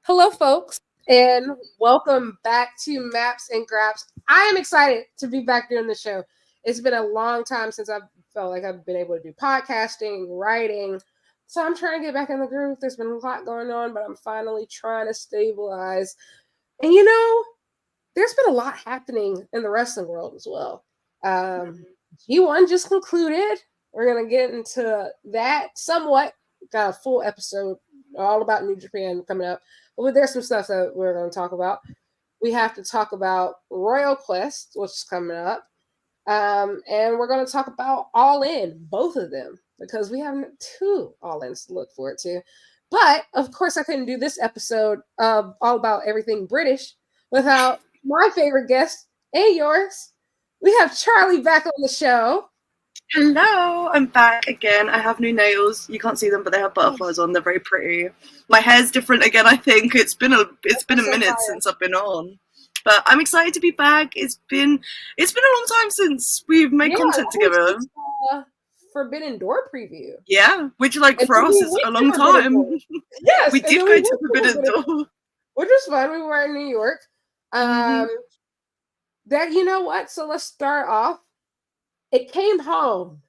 Hello, folks, and welcome back to Maps and Graps. I am excited to be back doing the show. It's been a long time since I've felt like I've been able to do podcasting, writing. So I'm trying to get back in the groove. There's been a lot going on, but I'm finally trying to stabilize. And there's been a lot happening in the wrestling world as well. G1 just concluded. We're going to get into that somewhat. Got a full episode all about New Japan coming up. But there's some stuff that we're going to talk about. We have to talk about Royal Quest, which is coming up. And we're going to talk about All In, both of them, because we have two All Ins to look forward to. But, of course, I couldn't do this episode all about everything British without my favorite guest and yours. We have Charlie back on the show. Hello, I'm back again. I have new nails. You can't see them, but they have butterflies on. They're very pretty. My hair's different again. I think it's been a minute since I've been on, but I'm excited to be back. It's been a long time since we've made content together. Forbidden Door preview. Yeah, which for us is a long time. Yes, we did go to Forbidden Door, which was fun. We were in New York. That you know what? So let's start off. It came home.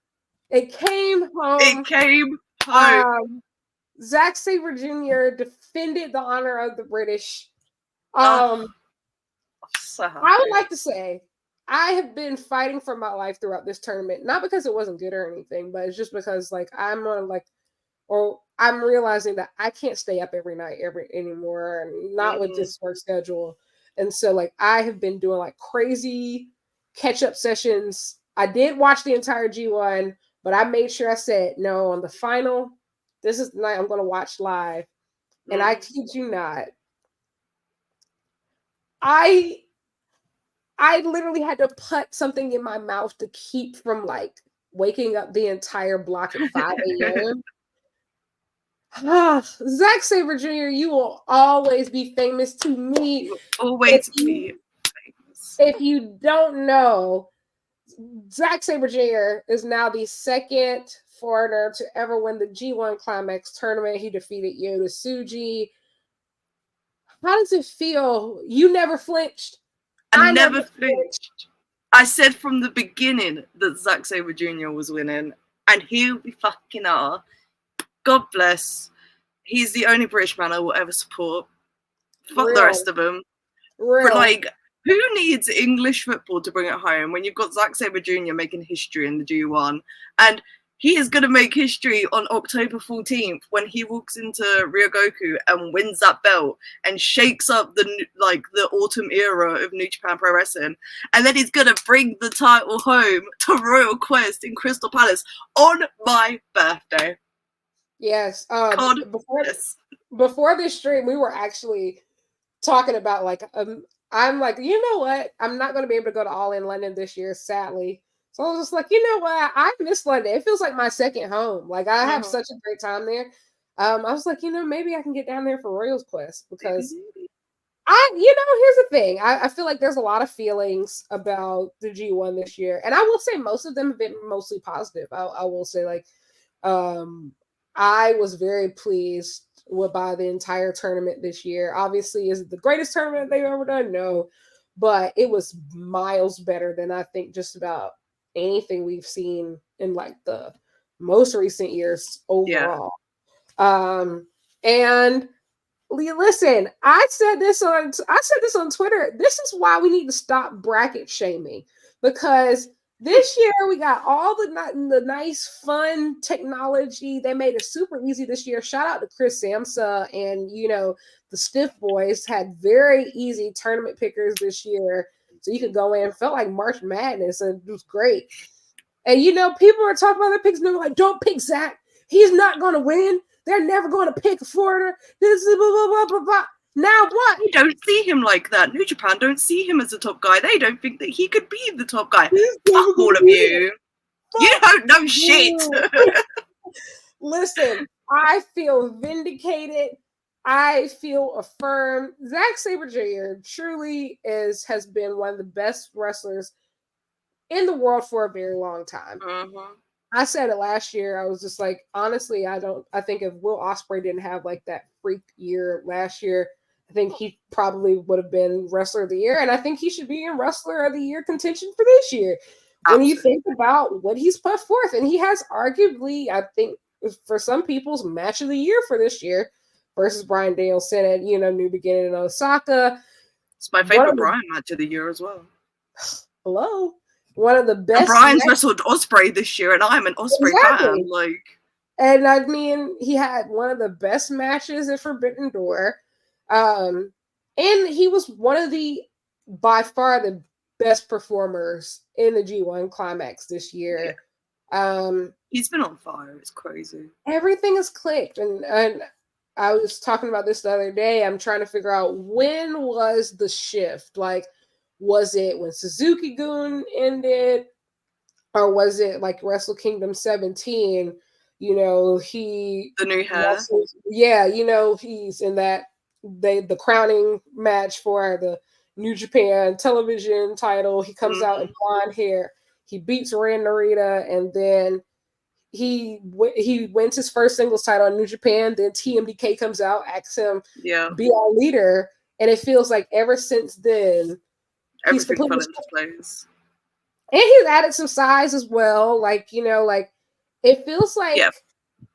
Zack Sabre Jr. defended the honor of the British. I would like to say I have been fighting for my life throughout this tournament, not because it wasn't good or anything, but it's just because I'm realizing that I can't stay up every night anymore, and not with this work schedule. And so I have been doing crazy catch-up sessions. I did watch the entire G1, but I made sure I said, no, on the final, this is the night I'm going to watch live. And I kid you not, I literally had to put something in my mouth to keep from waking up the entire block at 5 a.m. Zack Sabre Jr., you will always be famous to me. Always be famous. If you don't know, Zack Sabre Jr. is now the second foreigner to ever win the G1 Climax tournament. He defeated Yota Tsuji. How does it feel? You never flinched. I never flinched. I said from the beginning that Zack Sabre Jr. was winning, and here we fucking are. God bless. He's the only British man I will ever support. Fuck the rest of them. But who needs English football to bring it home when you've got Zack Sabre Jr. making history in the G1? And he is going to make history on October 14th when he walks into Ryogoku and wins that belt and shakes up the autumn era of New Japan Pro Wrestling. And then he's going to bring the title home to Royal Quest in Crystal Palace on my birthday. Yes. Before this stream, we were actually talking about I'm you know what? I'm not going to be able to go to All In London this year, sadly. So I was just you know what? I miss London. It feels like my second home. I have such a great time there. I was maybe I can get down there for Royal Quest because here's the thing. I feel like there's a lot of feelings about the G1 this year. And I will say most of them have been mostly positive. I will say I was very pleased by the entire tournament this year. Obviously, is it the greatest tournament they've ever done? No, but it was miles better than I think just about anything we've seen in the most recent years overall. Yeah. And listen, I said this on Twitter. This is why we need to stop bracket shaming, because this year we got all the nice, fun technology. They made it super easy this year. Shout out to Chris Samsa and the Stiff Boys had very easy tournament pickers this year, so you could go in. Felt like March Madness, and it was great. And people are talking about their picks, and they're like, "Don't pick Zack. He's not going to win. They're never going to pick a foreigner. This is blah blah blah blah blah." Now what? You don't see him like that. New Japan don't see him as the top guy. They don't think that he could be the top guy. Fuck all of you. You don't know shit. Listen, I feel vindicated. I feel affirmed. Zack Sabre Jr. truly has been one of the best wrestlers in the world for a very long time. I said it last year. I was just honestly, I think if Will Ospreay didn't have that freak year last year, I think he probably would have been Wrestler of the Year, and I think he should be in Wrestler of the Year contention for this year. When you think about what he's put forth, and he has arguably, I think, for some people's match of the year for this year versus Bryan Danielson at New Beginning in Osaka. It's my favorite Bryan match of the year as well. Hello, one of the best. And Bryan's wrestled Ospreay this year, and I'm an Ospreay fan. And I mean, he had one of the best matches at Forbidden Door. And he was one of by far the best performers in the G1 Climax this year. Yeah. He's been on fire. It's crazy. Everything has clicked. And I was talking about this the other day. I'm trying to figure out, when was the shift? Like, was it when Suzuki-gun ended? Or was it like Wrestle Kingdom 17? The new hair. He's in that the crowning match for the New Japan television title. He comes out in blonde hair. He beats Ren Narita, and then he wins his first singles title in New Japan. Then TMDK comes out, asks him, be our leader, and it feels like ever since then, he's completely fell into place. And he's added some size as well. It feels like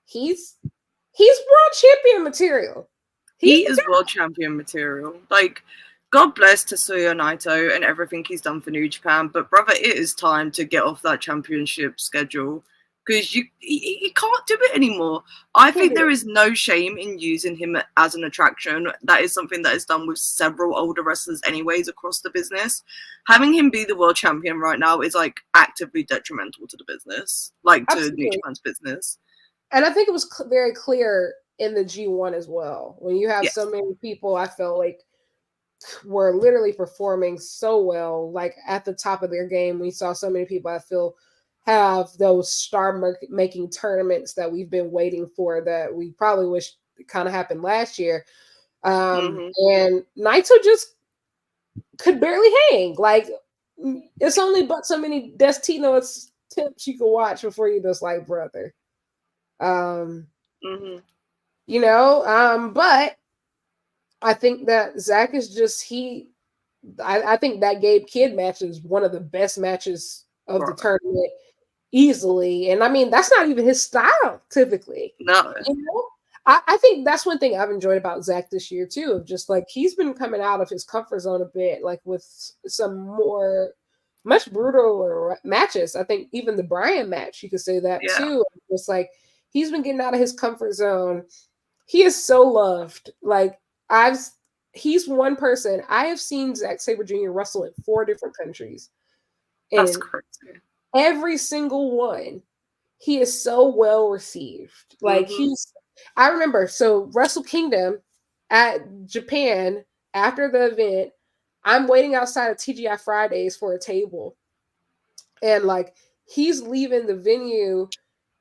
he's world champion material. He is world champion material. God bless Tetsuya Naito and everything he's done for New Japan, but brother, it is time to get off that championship schedule, because you can't do it anymore. I think there is no shame in using him as an attraction. That is something that is done with several older wrestlers anyways across the business. Having him be the world champion right now is actively detrimental to the business, to New Japan's business. And I think it was very clear in the G1 as well. When you have so many people, I felt like were literally performing so well, at the top of their game. We saw so many people, I feel, have those star-making tournaments that we've been waiting for, that we probably wish kind of happened last year. And Naito just could barely hang. It's only but so many Destino attempts you can watch before you just brother. But I think that Zack is just I think that Gabe Kidd match is one of the best matches of the tournament easily. And I mean, that's not even his style typically. No. I think that's one thing I've enjoyed about Zack this year too, of just he's been coming out of his comfort zone a bit, with some much brutal matches. I think even the Bryan match, you could say that too. It's he's been getting out of his comfort zone. He is so loved. He's one person. I have seen Zack Sabre Jr. wrestle in 4 different countries. And that's crazy. Every single one, he is so well received. I remember, so Wrestle Kingdom at Japan, after the event, I'm waiting outside of TGI Fridays for a table. And he's leaving the venue,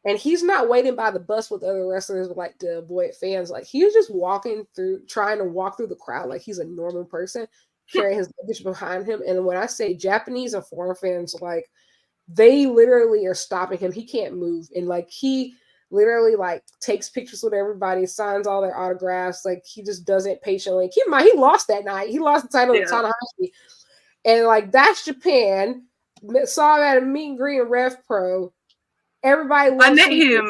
and he's not waiting by the bus with other wrestlers to avoid fans. He's just trying to walk through the crowd like he's a normal person, carrying his luggage behind him. And when I say Japanese and foreign fans, they literally are stopping him. He can't move. And he literally takes pictures with everybody, signs all their autographs. He just does it patiently. Keep in mind, he lost that night. He lost the title to Tanahashi. And that's Japan. Saw him at a meet and greet in Rev Pro. Everybody loves I met him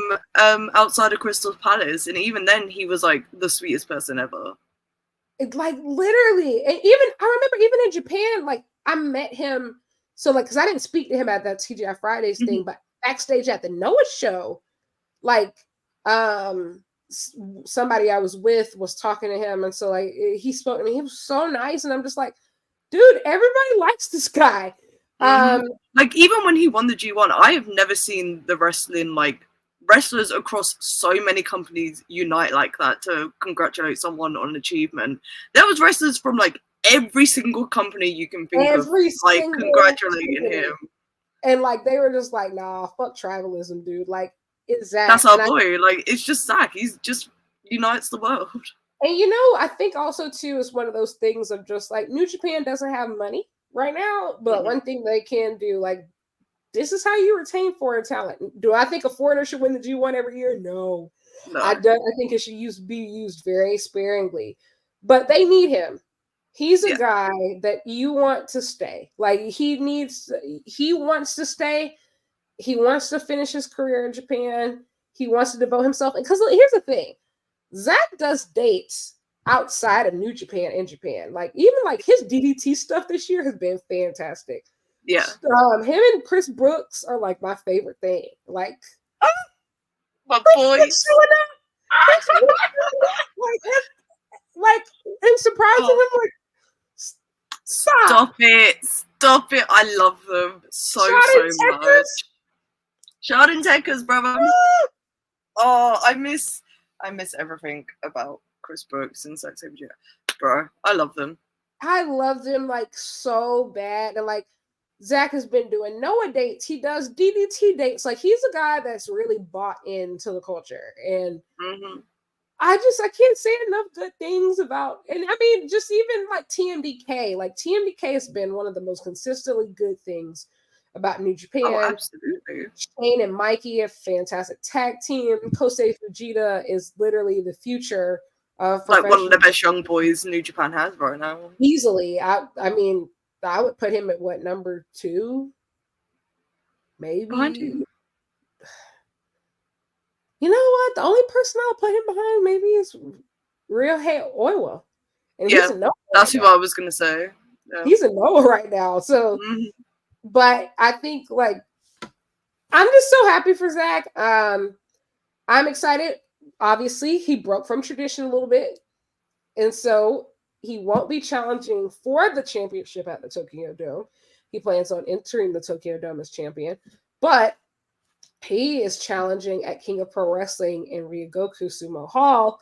outside of Crystal Palace, and even then he was the sweetest person ever. Literally. And I remember even in Japan, I met him. So because I didn't speak to him at that TGI Fridays thing, but backstage at the Noah show, somebody I was with was talking to him, and so he spoke to me. He was so nice, and I'm just dude, everybody likes this guy. Even when he won the G1, I have never seen the wrestling wrestlers across so many companies unite like that to congratulate someone on an achievement. There was wrestlers from every single company you can think of, congratulating him. And they were just nah, fuck tribalism, dude. It's Zack. That's our boy. It's just Zack. He's just unites the world. And I think also too is one of those things of just New Japan doesn't have money right now, but one thing they can do, this is how you retain foreign talent. Do I think a foreigner should win the G1 every year? No. I think it should be used very sparingly. but they need him. He's a Yeah. guy that you want to stay. Like he wants to stay. He wants to finish his career in Japan. He wants to devote himself. Because here's the thing, Zack does dates outside of New Japan in Japan. Like even like his DDT stuff this year has been fantastic. Yeah. Him and Chris Brooks are like my favorite thing. Like my boys. like and surprising him like stop it. I love them so much. Shard and Tekkas, brother. Oh, I miss everything about Chris Brooks and Zack Sabre Jr. Bro, I love them. I love them like so bad. And like Zack has been doing Noah dates. He does DDT dates. Like he's a guy that's really bought into the culture. And I can't say enough good things about, and I mean, just even like TMDK. Like TMDK has been one of the most consistently good things about New Japan. Oh, absolutely. Shane and Mikey, a fantastic tag team. Kosei Fujita is literally the future of like one of the best young boys New Japan has right now. Easily. I mean, I would put him at what, number 2? Maybe. Behind you. You know what? The only person I'll put him behind maybe is Ryohei Oiwa. And yeah, he's a Noah that's right what I was going to say. Yeah. He's a Noah right now. So, but I think like, I'm just so happy for Zack. I'm excited. Obviously, he broke from tradition a little bit. And so he won't be challenging for the championship at the Tokyo Dome. He plans on entering the Tokyo Dome as champion. But he is challenging at King of Pro Wrestling in Ryogoku Sumo Hall,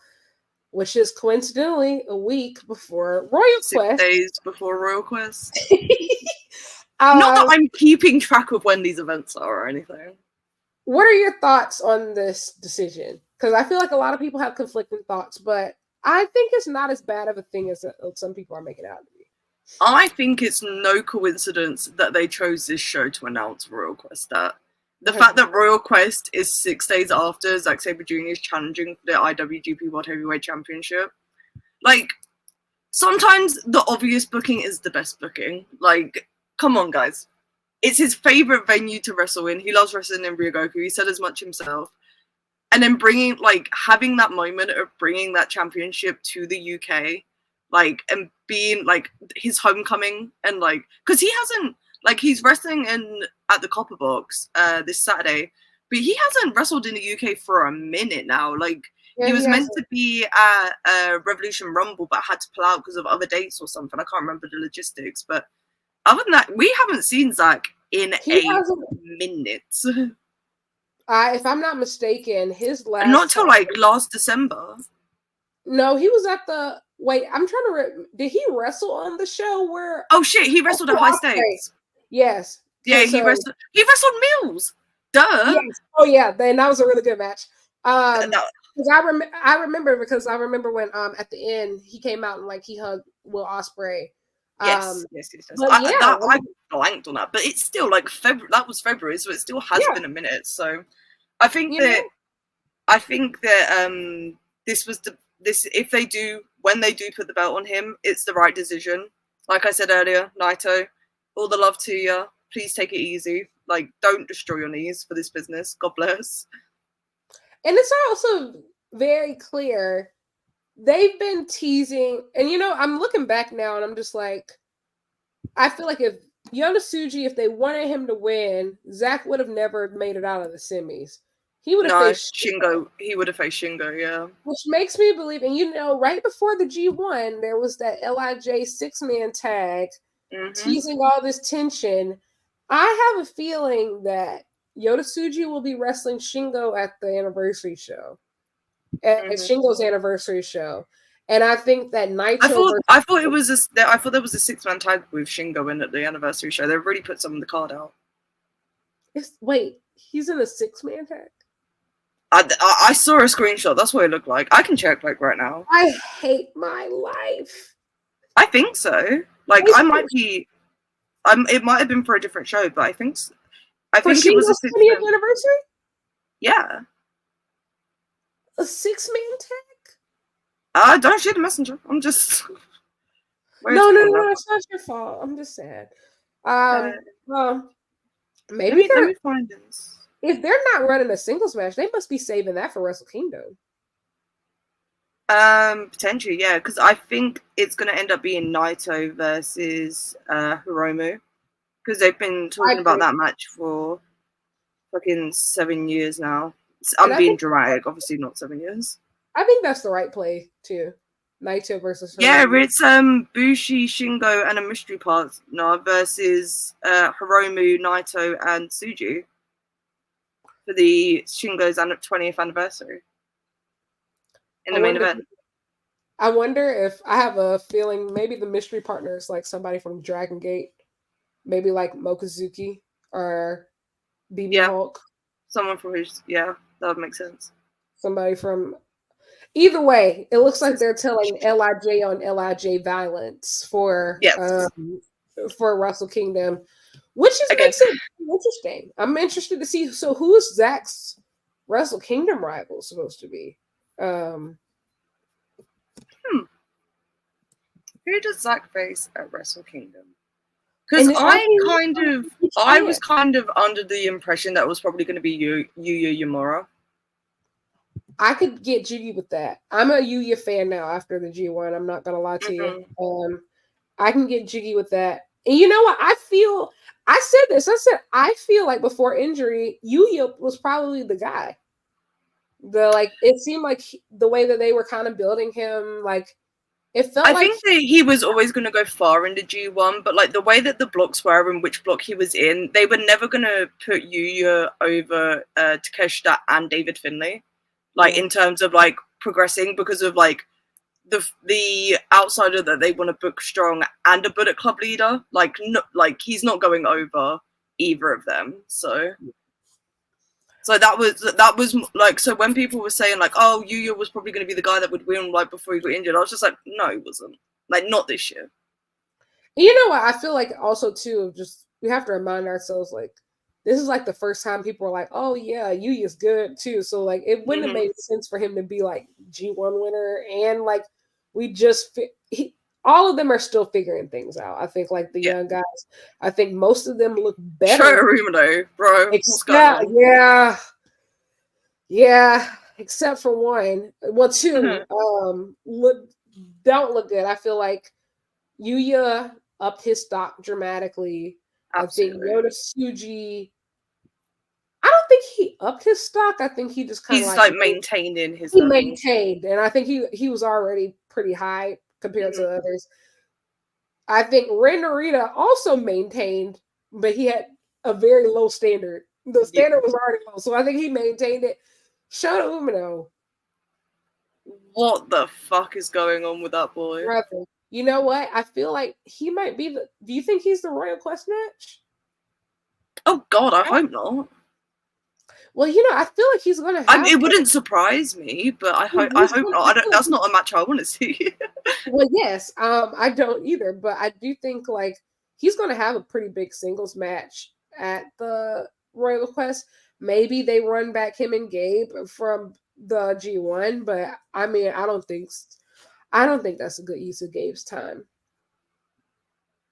which is coincidentally a week before Royal 6 Quest. days before Royal Quest. Not that I'm keeping track of when these events are or anything. What are your thoughts on this decision? Because I feel like a lot of people have conflicting thoughts, but I think it's not as bad of a thing as some people are making it out to be. I think it's no coincidence that they chose this show to announce Royal Quest at. The fact that Royal Quest is 6 days after Zack Sabre Jr. is challenging for the IWGP World Heavyweight Championship. Like, sometimes the obvious booking is the best booking. Like, come on, guys. It's his favorite venue to wrestle in. He loves wrestling in Ryogoku. He said as much himself. And then having that moment of bringing that championship to the UK, like, and being, like, his homecoming, and, like, because he hasn't, like, he's wrestling at the Copper Box this Saturday, but he hasn't wrestled in the UK for a minute now. Like, he was meant to be at Revolution Rumble, but had to pull out because of other dates or something. I can't remember the logistics. But other than that, we haven't seen Zack in a minute. If I'm not mistaken, his last... Not till, like, last December. No, he was at the... Wait, I'm trying to... Did he wrestle on the show where... Oh, shit, he wrestled at High Stakes. Yes. Yeah, he wrestled Mills. Duh. Yes. Oh, yeah, then that was a really good match. Because I remember when at the end he came out and like he hugged Will Ospreay. Yes. I blanked on that, but it's still like February. That was February, so it still has been a minute. So I think that this was when they do put the belt on him, it's the right decision. Like I said earlier, Naito, all the love to you. Please take it easy. Like, don't destroy your knees for this business. God bless. And it's also very clear they've been teasing, and I'm looking back now and I'm just like, I feel like if if they wanted him to win, Zack would have never made it out of the semis. He would have faced Shingo. He would have faced Shingo, yeah. Which makes me believe, and right before the G1, there was that LIJ 6-man tag teasing all this tension. I have a feeling that Yotasuji will be wrestling Shingo at the anniversary show, at Shingo's anniversary show, and I think that Naito. I thought there was a 6-man tag with Shingo in at the anniversary show. They really put some of the card out. Wait, he's in a 6-man tag. I saw a screenshot. That's what it looked like. I can check right now. I hate my life. I think so. Like I might be. It might have been for a different show, but I think it was a 20th anniversary. Yeah. A 6-man tag? Don't shoot the messenger. I'm just. No, it's not your fault. I'm just sad. Well, maybe let me find this. If they're not running a singles match, they must be saving that for Wrestle Kingdom. Potentially, yeah, because I think it's going to end up being Naito versus Hiromu, because they've been talking about that match for fucking 7 years now. I'm being dramatic, obviously not 7 years. I think that's the right play too. Naito versus Hiromu. Yeah, it's Bushi, Shingo, and a mystery partner versus Hiromu, Naito, and Tsuji for the Shingo's 20th anniversary in the main event. I wonder if I have a feeling maybe the mystery partner is like somebody from Dragon Gate, maybe like Mokuzuki or BB Hulk. Someone from his, that would make sense. Somebody from. Either way, it looks like they're telling LIJ on LIJ violence for Wrestle Kingdom, which is makes it interesting. I'm interested to see. So, who is Zack's Wrestle Kingdom rival supposed to be? Who does Zack face at Wrestle Kingdom? Because I was kind of under the impression that it was probably going to be Yuya Uemura. I could get jiggy with that. I'm a Yuya fan now after the G1. I'm not gonna lie to you. I can get jiggy with that. And you know what? I said I feel like before injury, Yuya was probably the guy. It seemed like the way that they were kind of building him, like it felt. I think that he was always going to go far in the G1, but like the way that the blocks were and which block he was in, they were never going to put Yuya over Takeshita and David Finlay. Like in terms of like progressing, because of like the outsider that they want to book strong and a Bullet Club leader, like he's not going over either of them. So that was like, so when people were saying like, oh, Yuya was probably going to be the guy that would win like before he got injured, I was just like, no, he wasn't. Like, not this year. You know what? I feel like also too, just we have to remind ourselves like, this is like the first time people are like, oh yeah, Yuya's good too. So like it wouldn't have made sense for him to be like G1 winner. And like all of them are still figuring things out. I think like the young guys, I think most of them look better. Shota bro. Yeah. Except for one. Well, two don't look good. I feel like Yuya upped his stock dramatically. Absolutely. I think Yota Tsuji, I don't think he upped his stock. I think he just kind of like maintaining his level. Maintained, and I think he was already pretty high compared to others. I think Ren Narita also maintained, but he had a very low standard. The standard was already low, so I think he maintained it. Shota Umino. What the fuck is going on with that boy? Brother. You know what? I feel like he might be do you think he's the Royal Quest match? Oh God, I hope not. Well, you know, I feel like he's gonna have it wouldn't surprise me, but I hope not. That's not a match I want to see. Well, yes. I don't either, but I do think like he's gonna have a pretty big singles match at the Royal Quest. Maybe they run back him and Gabe from the G1, but I mean I don't think that's a good use of Gabe's time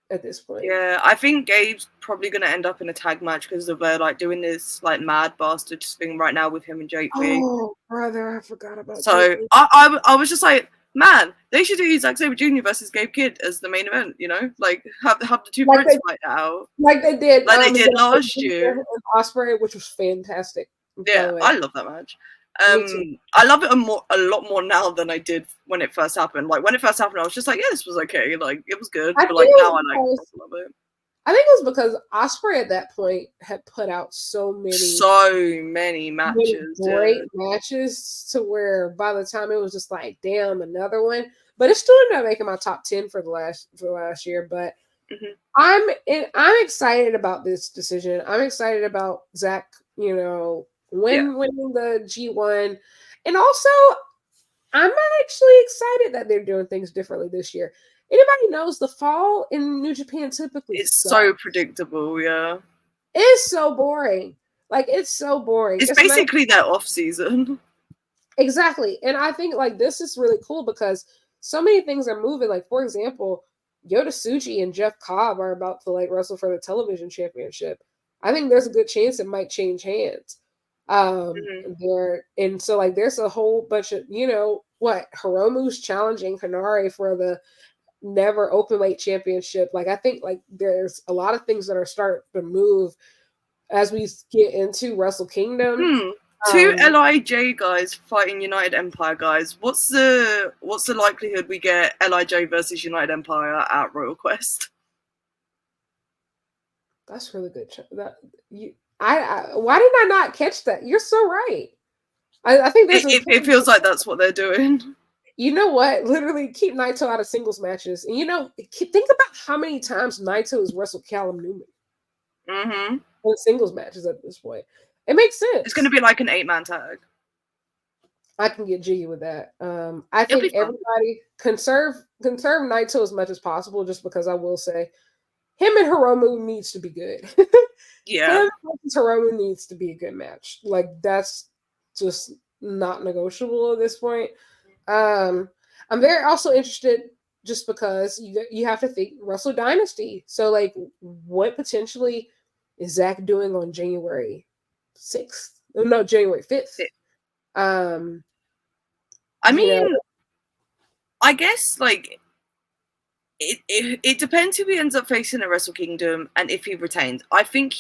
at this point. Yeah, I think Gabe's probably going to end up in a tag match because of like doing this like mad bastard thing right now with him and JP. Oh, brother, I forgot about. So I was just like, man, they should do Zack Sabre Jr. versus Gabe Kidd as the main event. You know, like have the two Brits fight out, like they did last year. Ospreay, which was fantastic. Yeah, I love that match. I love it a lot more now than I did when it first happened. Like when it first happened, I was just like, yeah, this was okay. Like it was good. But like now I love it. I think it was because Ospreay at that point had put out so many matches, great matches, to where by the time it was just like, damn, another one. But it still ended up making my top 10 for the last year. But I'm excited about this decision. I'm excited about Zack, you know, winning the G1. And also, I'm actually excited that they're doing things differently this year. Anybody knows the fall in New Japan typically it's so predictable, yeah. It's so boring. Like, it's so boring. It's basically their off season. Exactly. And I think like this is really cool because so many things are moving. Like, for example, Yota Tsuji and Jeff Cobb are about to like wrestle for the television championship. I think there's a good chance it might change hands. There and so like there's a whole bunch of, what, Hiromu's challenging Hanare for the never open weight championship. Like I think like there's a lot of things that are starting to move as we get into Wrestle Kingdom. Two LIJ guys fighting United Empire guys. What's the likelihood we get LIJ versus United Empire at Royal Quest? That's really good. Why did I not catch that? You're so right. I think it feels like that's what they're doing. You know what? Literally keep Naito out of singles matches. And think about how many times Naito has wrestled Callum Newman. In singles matches at this point. It makes sense. It's going to be like an 8-man tag. I can get jiggy with that. I think everybody conserve Naito as much as possible, just because I will say him and Hiromu needs to be good. Yeah. Him versus Hiromu needs to be a good match. Like that's just not negotiable at this point. I'm very also interested just because you have to think Wrestle Dynasty. So like what potentially is Zack doing on January 6th? No, January 5th. I mean, I guess like it depends who he ends up facing at Wrestle Kingdom and if he retains. I think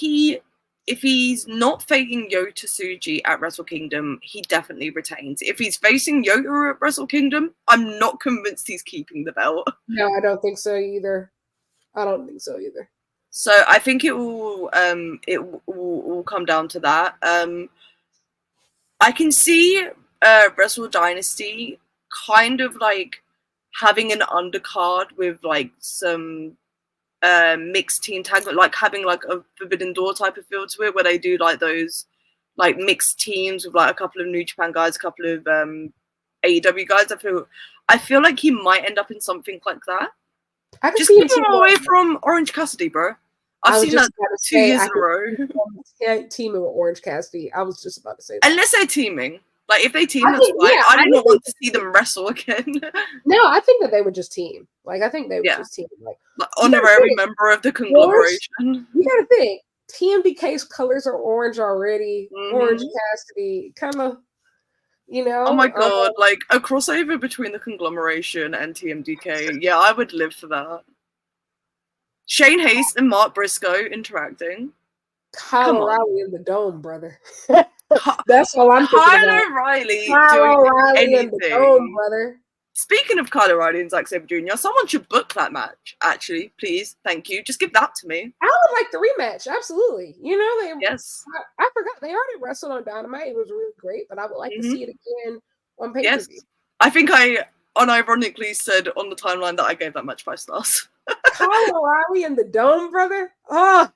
if he's not facing Yota Tsuji at Wrestle Kingdom, he definitely retains. If he's facing Yota at Wrestle Kingdom, I'm not convinced he's keeping the belt. No, I don't think so either. So I think it will come down to that. I can see Wrestle Dynasty kind of like having an undercard with like some mixed team tag, like having like a Forbidden Door type of feel to it, where they do like those like mixed teams with like a couple of New Japan guys, a couple of AEW guys. I feel like he might end up in something like that. I just keep him away from Orange Cassidy, bro. I've seen that 2 years in a row. Teaming with Orange Cassidy. I was just about to say that. Unless they're teaming. Like, if they team, that's fine. Yeah, I do not want to see them wrestle again. No, I think that they would just team. Like, I think they would just team. Like honorary member of the conglomeration. You gotta think. TMDK's colors are orange already. Orange Cassidy. Kind of, Oh my god, like, a crossover between the conglomeration and TMDK. Yeah, I would live for that. Shane Haste and Mark Briscoe interacting. Kyle O'Reilly in the dome, brother. That's all I'm thinking Kyle about. O'Reilly Kyle O'Reilly anything. in the dome, brother. Speaking of Kyle O'Reilly and Zack Sabre Jr., someone should book that match, actually, please. Thank you. Just give that to me. I would like the rematch, absolutely. Yes. I forgot they already wrestled on Dynamite. It was really great, but I would like to see it again on pay-per-view. Yes. I think I unironically said on the timeline that I gave that match 5 stars. Kyle O'Reilly in the dome, brother. Oh.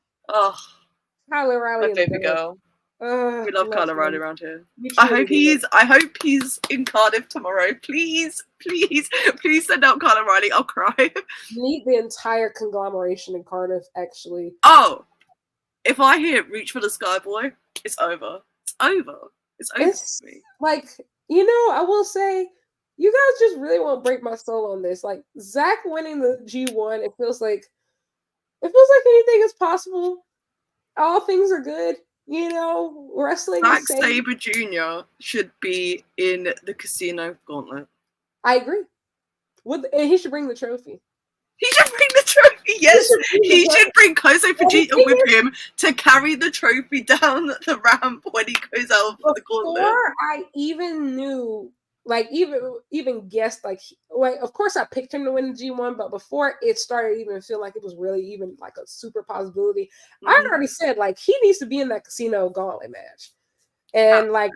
Kyle O'Reilly in the baby dome. girl. We love Kyle O'Reilly around here. I hope he's in Cardiff tomorrow. Please send out Kyle O'Reilly. I'll cry. Meet the entire conglomeration in Cardiff, actually. Oh, if I hear "Reach for the Sky Boy," it's over. It's over for me. Like, I will say, you guys just really won't break my soul on this. Like, Zack winning the G1, it feels like anything is possible. All things are good. Wrestling. Zack Sabre Jr. should be in the Casino Gauntlet. I agree. And he should bring the trophy. He should bring the trophy. Yes, he should bring Kozo Fujita with him to carry the trophy down the ramp when he goes out for the gauntlet. Before I even knew, like, even guessed, like, of course I picked him to win the G1, but before it started even feel like it was really even like a super possibility, I had already said, like, he needs to be in that Casino Gauntlet match. And, like,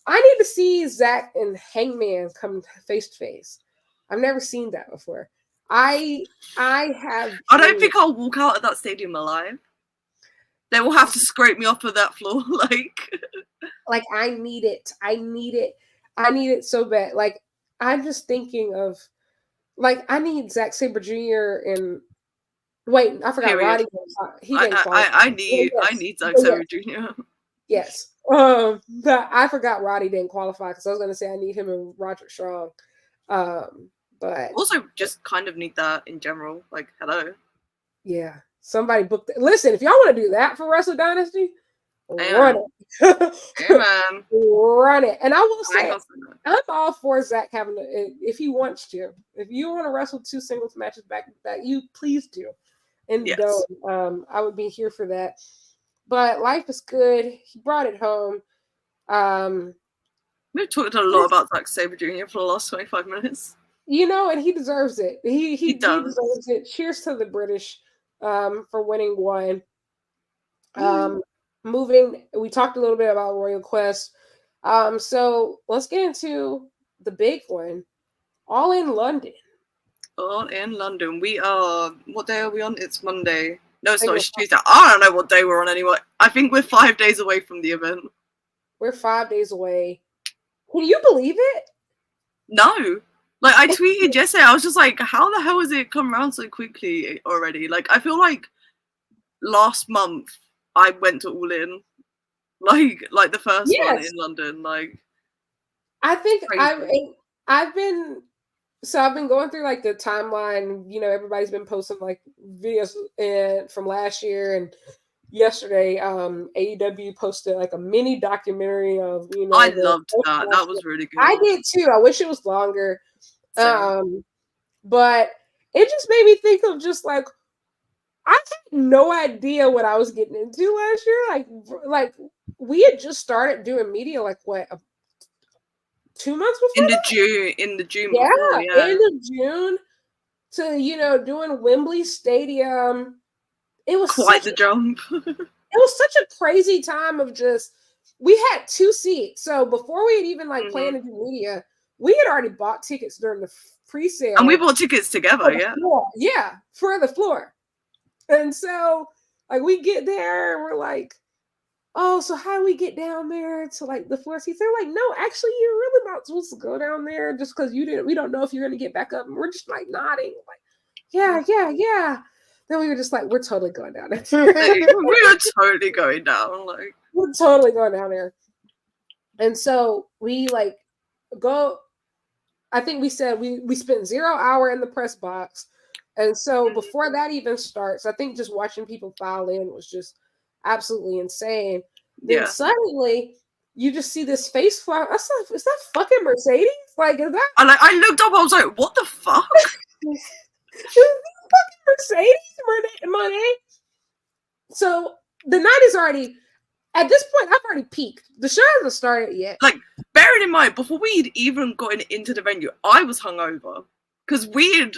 I need to see Zack and Hangman come face to face. I've never seen that before. I don't think I'll walk out of that stadium alive. They will have to scrape me off of that floor, like I need it. I need it so bad. Like, I'm just thinking of, like, I need Zack Sabre Jr. and wait, I forgot Roddy. I need Zack Sabre Jr. Yes. But I forgot Roddy didn't qualify because I was going to say I need him and Roderick Strong. But also just kind of need that in general. Like, hello. Yeah, somebody booked it. Listen, if y'all want to do that for Wrestle Dynasty, run it. Amen. Run it. And I will say, I I'm all for Zack having if he wants to. If you want to wrestle 2 singles matches back to back, you please do. And yes. I would be here for that. But life is good. He brought it home. We've talked a lot about Zack Sabre Jr. for the last 25 minutes. And he deserves it. He does. deserves it. Cheers to the British for winning one. Moving, we talked a little bit about Royal Quest. So let's get into the big one. All in London. All in London. We are, what day are we on? It's Monday. No, it's not. It's Tuesday. I don't know what day we're on anyway. I think we're 5 days away from the event. We're 5 days away. Can you believe it? No. Like, I tweeted yesterday, I was just like, how the hell has it come around so quickly already? Like, I feel like last month I went to All In. Like the first one in London. Like, I think I've been going through like the timeline. Everybody's been posting like videos from last year, and yesterday AEW posted like a mini documentary of I loved that. That was really good. I did too. I wish it was longer. But it just made me think of just like I had no idea what I was getting into last year. Like we had just started doing media like what 2 months before in the June end of June to doing Wembley Stadium. It was quite the jump. It was such a crazy time of just we had 2 seats. So before we had even like planned to do media, we had already bought tickets during the pre-sale. And we bought tickets together, for the floor. And so like we get there and we're like, oh, so how do we get down there to like the floor seats? They're like, no, actually, you're really not supposed to go down there just because we don't know if you're gonna get back up. And we're just like nodding, like, yeah. Then we were just like, we're totally going down there. We were totally going down. Like, we're totally going down there. And so we like go. I think we said we spent 0 hour in the press box. And so before that even starts, I think just watching people file in was just absolutely insane. Then suddenly you just see this face fly. Is that fucking Mercedes? Like, is that? I looked up. I was like, what the fuck? Is fucking Mercedes, Monet? So the night is already. At this point, I've already peaked. The show hasn't started yet. Like, bearing in mind, before we'd even gotten into the venue, I was hungover because we'd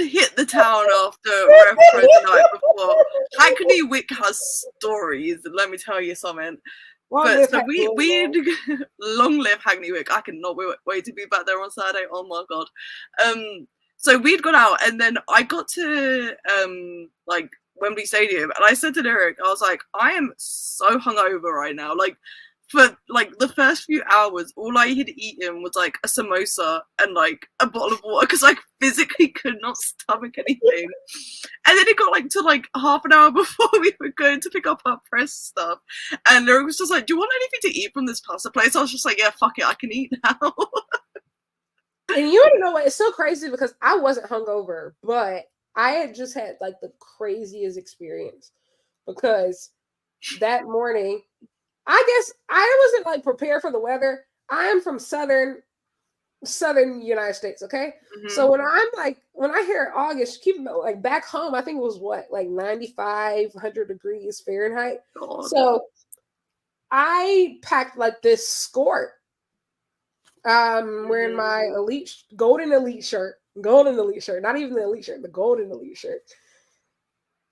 hit the town after Retro the night before. Hackney Wick has stories, let me tell you something. But so we'd long live Hackney Wick. I cannot wait to be back there on Saturday. Oh my god. So we'd gone out, and then I got to like Wembley Stadium, and I said to Derek, I was like, I am so hungover right now. Like, for like the first few hours, all I had eaten was like a samosa and like a bottle of water because I physically could not stomach anything. And then it got like to like half an hour before we were going to pick up our press stuff, and Derek was just like, "Do you want anything to eat from this pasta place?" I was just like, "Yeah, fuck it, I can eat now." And you don't know what? It's so crazy because I wasn't hungover, but I had just had like the craziest experience because that morning, I guess I wasn't like prepared for the weather. I am from southern United States, okay? So when I hear August, keep like back home, I think it was what, like 95, 100 degrees Fahrenheit. God. So I packed like this skort. Wearing my golden elite shirt, not even the elite shirt, the golden elite shirt.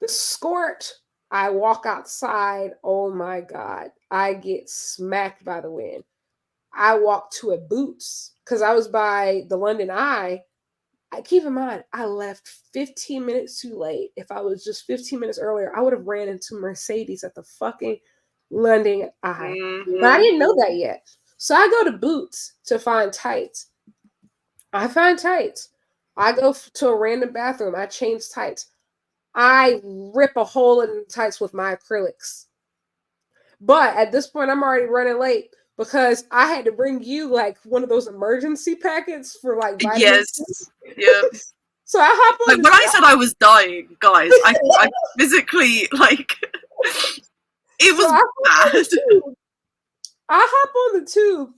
The skort, I walk outside. Oh my God, I get smacked by the wind. I walk to a Boots because I was by the London Eye. Keep in mind, I left 15 minutes too late. If I was just 15 minutes earlier, I would have ran into Mercedes at the fucking London Eye. But I didn't know that yet. So I go to Boots to find tights. I find tights. I go to a random bathroom. I change tights. I rip a hole in the tights with my acrylics. But at this point, I'm already running late because I had to bring you like one of those emergency packets for like vitamins. Yes. Yep. So I hop on. Like when I said I was dying, guys, I physically like it was bad. I hop on the tube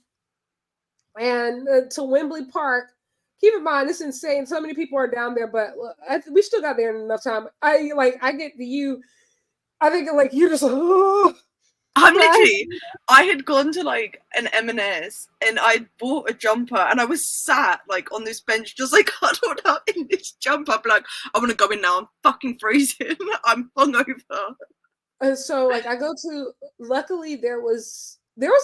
and to Wembley Park. Keep in mind, it's insane. So many people are down there, but we still got there in enough time. I get to you. I think like you're just. Oh. I'm literally. I had gone to like an M&S and I bought a jumper and I was sat like on this bench, just like huddled up in this jumper. I'm like, I want to go in now. I'm fucking freezing. I'm hungover. And so like I go to. Luckily, there was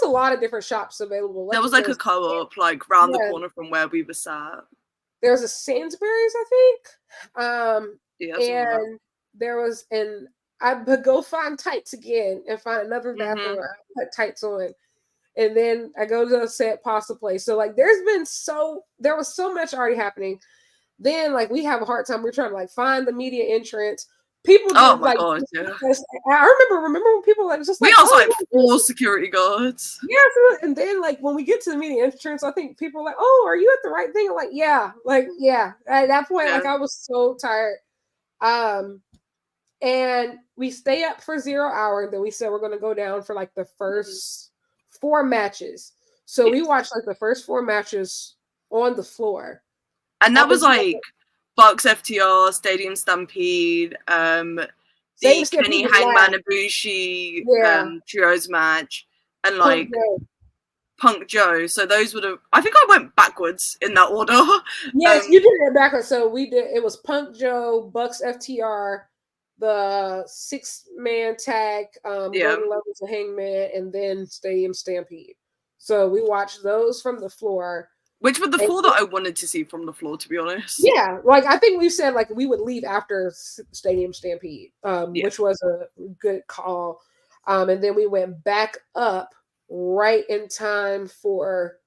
a lot of different shops available. There was like a co-op like round the corner from where we were sat. There was a Sainsbury's, I think. Yeah, and there was I would go find tights again and find another bathroom where I put tights on. And then I go to the set pasta place. So like there was so much already happening. Then like we have a hard time. We're trying to like find the media entrance. People my god, yeah. I remember when people like just like we also like 4 security guards. Yeah, and then like when we get to the media entrance, I think people are like, "Oh, are you at the right thing?" I'm like, yeah. At that point, like I was so tired. And we stay up for 0 hour. Then we said we're going to go down for like the first 4 matches. So we watched like the first 4 matches on the floor, and that was like Bucks FTR, Stadium Stampede, the Kenny Hangman Ibushi trios match, and like Punk Joe. So those would have. I think I went backwards in that order. Yes, you did it backwards. So we did. It was Punk Joe, Bucks FTR, the 6-man tag, Golden Lovers and Hangman, and then Stadium Stampede. So we watched those from the floor. Which were the 4 that I wanted to see from the floor, to be honest. Yeah, like I think we said like we would leave after Stadium Stampede, which was a good call. And then we went back up right in time for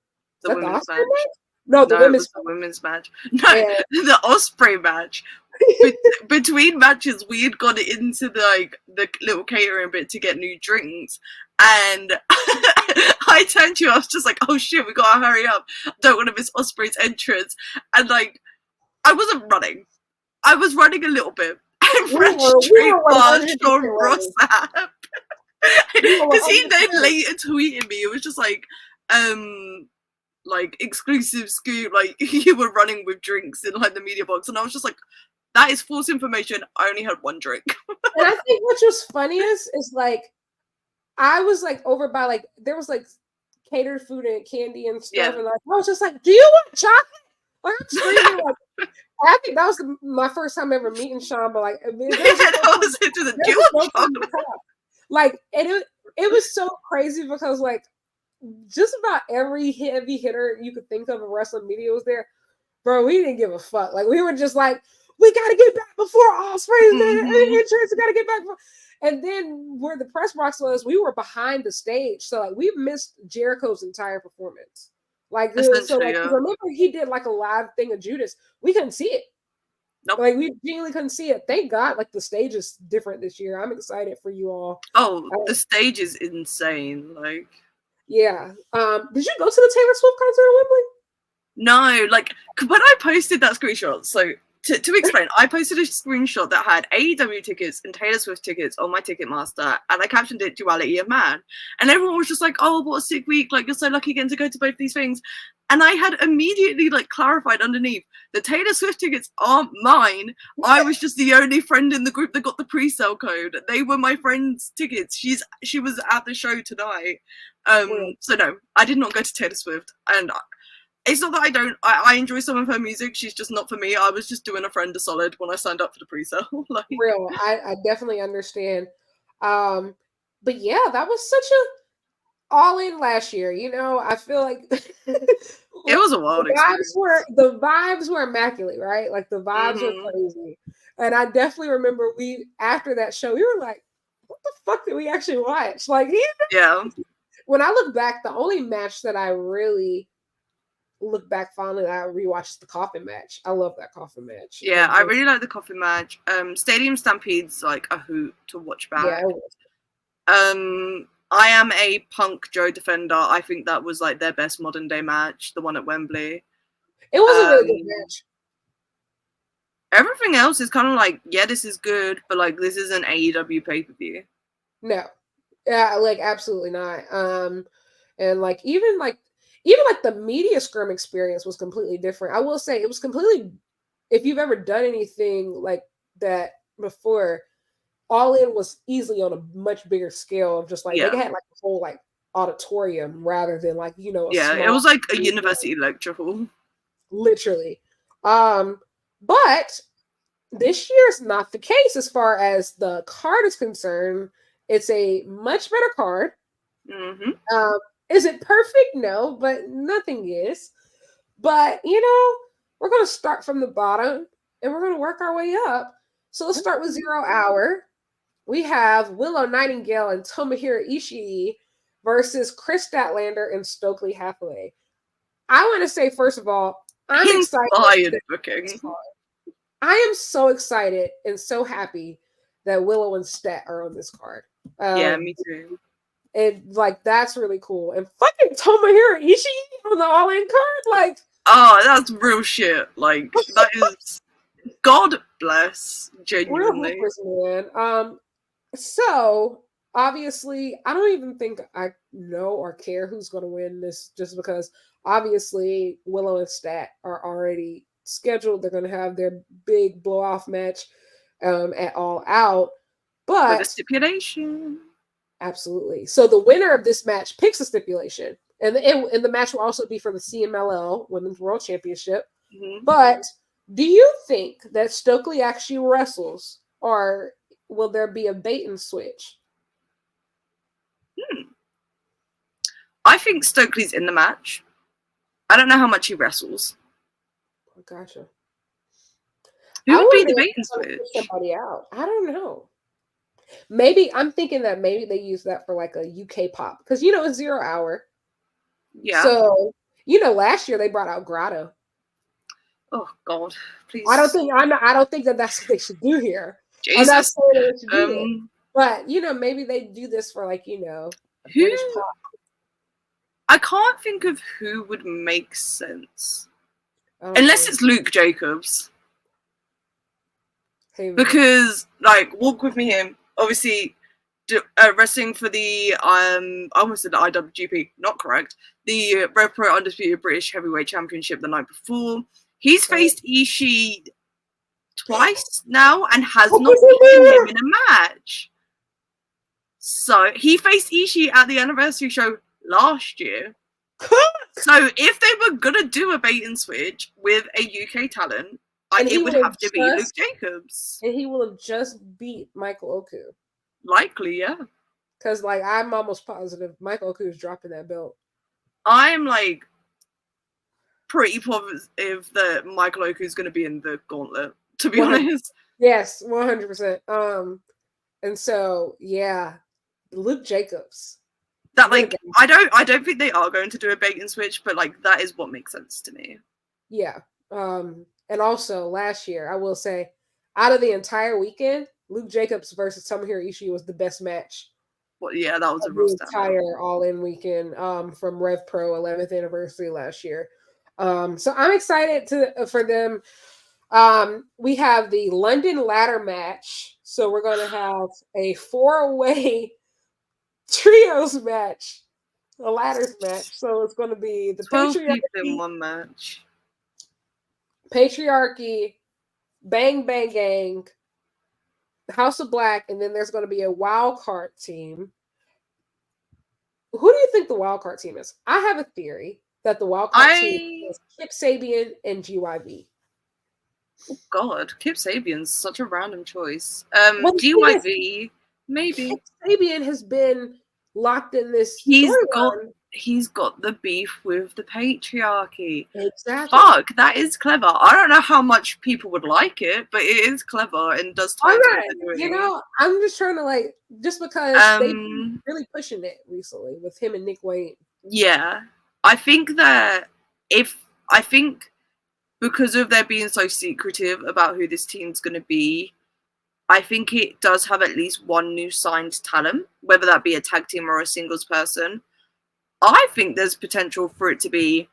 the women's match. No, the women's match. No, the Osprey match. Between matches, we had gone into the little catering bit to get new drinks, and I turned to you. I was just like, "Oh shit, we gotta hurry up! Don't want to miss Osprey's entrance." And like, I wasn't running. I was running a little bit. And ran straight past Sean Rossap because he then later tweeted me. It was just like exclusive scoop. Like you were running with drinks in like the media box, and I was just like, that is false information. I only had 1 drink. And I think what was funniest is like I was like over by like there was like catered food and candy and stuff, and like I was just like, "Do you want chocolate?" Like I'm screaming. Like I think that was my first time ever meeting Sean, but like like and it was so crazy because like just about every heavy hitter you could think of in wrestling media was there, bro. We didn't give a fuck. Like we were just like, we gotta get back before Osprey's entrance. We gotta get back. And then where the press box was, we were behind the stage, so like we missed Jericho's entire performance. Like so, like remember he did like a live thing of Judas. We couldn't see it. Nope. Like we genuinely couldn't see it. Thank God, like the stage is different this year. I'm excited for you all. Oh, the stage is insane. Like, yeah. Did you go to the Taylor Swift concert at Wembley? No, like when I posted that screenshot, so to explain, I posted a screenshot that had AEW tickets and Taylor Swift tickets on my Ticketmaster, and I captioned it "Duality of Man," and everyone was just like, "Oh, what a sick week! Like you're so lucky getting to go to both these things." And I had immediately like clarified underneath the Taylor Swift tickets aren't mine. I was just the only friend in the group that got the pre-sale code. They were my friend's tickets. She was at the show tonight. So no, I did not go to Taylor Swift, and it's not that I enjoy some of her music. She's just not for me. I was just doing a friend a solid when I signed up for the pre-sale. Like, real, I definitely understand. But yeah, that was such a all in last year. You know, I feel like it was a wild experience. The vibes were immaculate, right? Like the vibes were crazy. And I definitely remember after that show, we were like, what the fuck did we actually watch? Like, yeah. When I look back, the only match that I really look back fondly, I rewatched the coffin match. I love that coffin match. Yeah, I really like the coffin match. Stadium Stampede's like a hoot to watch back. Yeah, I am a Punk Joe defender. I think that was like their best modern day match, the one at Wembley. It was a really good match. Everything else is kind of like, yeah, this is good, but like this is an AEW pay-per-view. No. Yeah, like absolutely not. And like even the media scrum experience was completely different. I will say it was completely, if you've ever done anything like that before, All In was easily on a much bigger scale of just like they had like a whole like auditorium rather than like, you know, it was like a university lecture hall. Literally. But this year's not the case as far as the card is concerned. It's a much better card. Mm-hmm. Is it perfect? No, but nothing is. But you know, we're gonna start from the bottom and we're gonna work our way up. So let's start with 0 Hour. We have Willow Nightingale and Tomohiro Ishii versus Chris Statlander and Stokely Hathaway. I want to say, first of all, I'm excited. I am so excited and so happy that Willow and Stat are on this card. Yeah, me too. And like that's really cool. And fucking Tomohiro Ishii on the All In card, like, oh, that's real shit. Like that is God bless, genuinely. Real man. So obviously, I don't even think I know or care who's going to win this, just because obviously Willow and Stat are already scheduled. They're going to have their big blow off match at All Out, but with a stipulation. Absolutely. So the winner of this match picks a stipulation, and the match will also be for the CMLL Women's World Championship. Mm-hmm. But do you think that Stokely actually wrestles, or will there be a bait and switch? I think Stokely's in the match. I don't know how much he wrestles. Oh, gotcha. Who would be the bait and switch? Somebody out. I don't know. Maybe I'm thinking that maybe they use that for like a UK pop, because you know it's 0 Hour. Yeah. So you know, last year they brought out Grotto. Oh God, please! I don't think that that's what they should do here. Jesus. I'm not saying they should do it, but you know, maybe they do this for like, you know, British pop. I can't think of who would make sense unless it's Luke Jacobs. Because like, walk with me him. Obviously, wrestling for the I almost said the IWGP, not correct. The Rev Pro Undisputed British Heavyweight Championship the night before. He's faced Ishii twice now and has not beaten him in a match. So he faced Ishii at the anniversary show last year. So if they were gonna do a bait and switch with a UK talent, it would have to be Luke Jacobs. And he will have just beat Michael Oku. Likely, yeah. Because like I'm almost positive Michael Oku is dropping that belt. I'm like pretty positive that Michael Oku is going to be in the gauntlet, to be honest. Yes, 100%. And so yeah, Luke Jacobs. That like I don't think they are going to do a bait and switch, but like that is what makes sense to me. Yeah. And also last year, I will say, out of the entire weekend, Luke Jacobs versus Tomohiro Ishii was the best match. Well, yeah, that was a real entire All-In weekend from Rev Pro 11th anniversary last year. So I'm excited for them. We have the London ladder match. So we're going to have a 4-way trios match, a ladders match. So it's going to be the 12 people in one match. Patriarchy, Bang Bang Gang, House of Black, and then there's going to be a wild card team. Who do you think the wild card team is? I have a theory that the wild card team is Kip Sabian and GYV. Oh God, Kip Sabian's such a random choice. GYV, maybe. Kip Sabian has been locked in this. He's got the beef with the patriarchy. Exactly. Fuck, that is clever. I don't know how much people would like it, but it is clever and does tie into what they're doing. You know, I'm just trying to just because they've been really pushing it recently with him and Nick Wayne. Yeah. I think because of their being so secretive about who this team's going to be, I think it does have at least one new signed talent, whether that be a tag team or a singles person. I think there's potential for it to be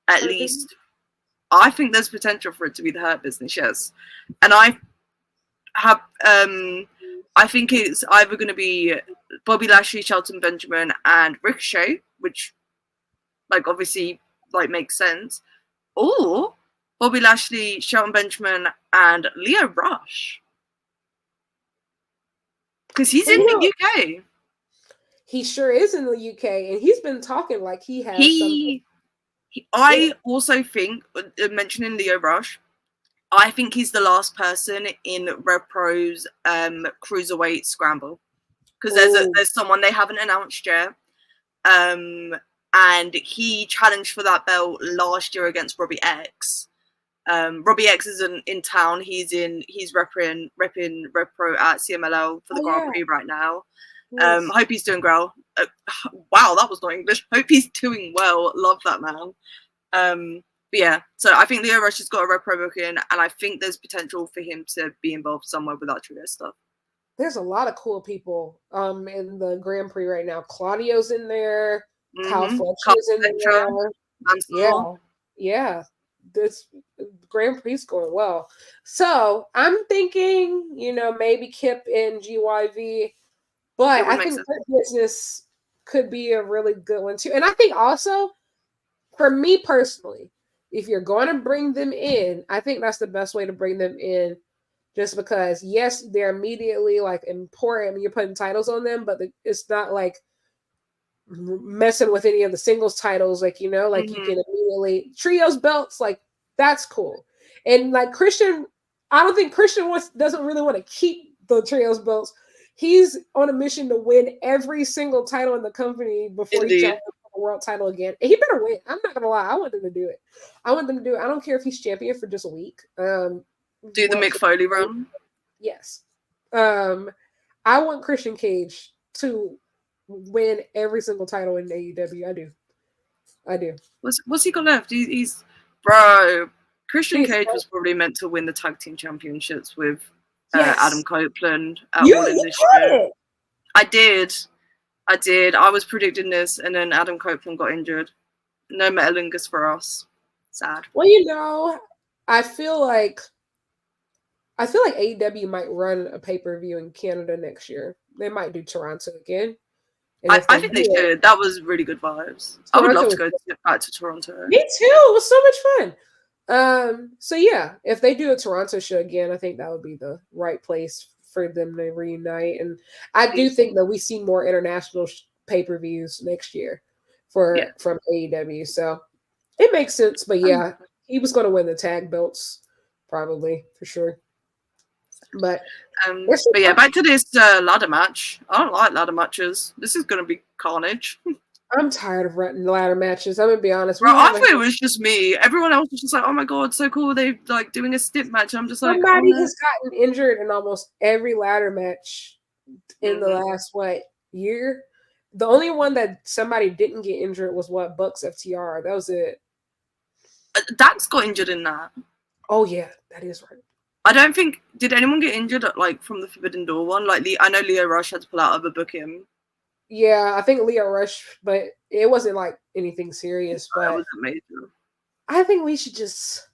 at least. I think there's potential for it to be the Hurt Business, yes. And I think it's either going to be Bobby Lashley, Shelton Benjamin, and Ricochet, which, like, obviously, like, makes sense, or Bobby Lashley, Shelton Benjamin, and Leo Rush, because he's in the UK. He sure is in the UK, and he's been talking like he has something. I also think, mentioning Leo Rush, I think he's the last person in Rev Pro's Cruiserweight Scramble, because there's someone they haven't announced yet, and he challenged for that belt last year against Robbie X. Robbie X isn't in town. He's repping Rev Pro at CMLL for the Grand Prix right now. Yes. Hope he's doing well. Wow, that was not English. Hope he's doing well. Love that man. But yeah, so I think Leo Rush has got a Rev Pro booking, and I think there's potential for him to be involved somewhere with that trio stuff. There's a lot of cool people in the Grand Prix right now. Claudio's in there. Kyle Fletcher's in there. Yeah. This Grand Prix is going well. So I'm thinking, maybe Kip and GYV, but I think Hurt Business could be a really good one too. And I think also, for me personally, if you're going to bring them in, I think that's the best way to bring them in, just because, yes, they're immediately like important. I mean, you're putting titles on them, but it's not like messing with any of the singles titles. Like, you can immediately trios belts, like that's cool. And like Christian, I don't think Christian doesn't really want to keep the trios belts. He's on a mission to win every single title in the company before he challenges for the world title again. And he better win. I'm not gonna lie. I want them to do it. I don't care if he's champion for just a week. Do the Mick Foley run. Yes. I want Christian Cage to win every single title in AEW. I do. What's he got left? He's bro. Christian Cage was probably meant to win the tag team championships with Adam Copeland at All In this year. I did. I was predicting this, and then Adam Copeland got injured. No Metalingus for us. Sad. Well, I feel like AEW might run a pay-per-view in Canada next year. They might do Toronto again. I think they should. That was really good vibes. I would love to go back to Toronto. Me too. It was so much fun. So yeah, if they do a Toronto show again, I think that would be the right place for them to reunite. And I do think that we see more international pay-per-views next year from AEW. So it makes sense. But yeah, he was going to win the tag belts probably for sure. But yeah, back to this ladder match. I don't like ladder matches. This is going to be carnage. I'm tired of running ladder matches. I'm gonna be honest. Bro, I thought it was just me. Everyone else was just like, "Oh my god, so cool!" They like doing a stip match. I'm just like, somebody has gotten injured in almost every ladder match in the last year. The only one that somebody didn't get injured was Bucks FTR. That was it. Dax got injured in that. Oh yeah, that is right. I don't think did anyone get injured from the Forbidden Door one. I know Leo Rush had to pull out of a booking. Yeah, I think Leo Rush, but it wasn't like anything serious. But that wasn't major. I think we should just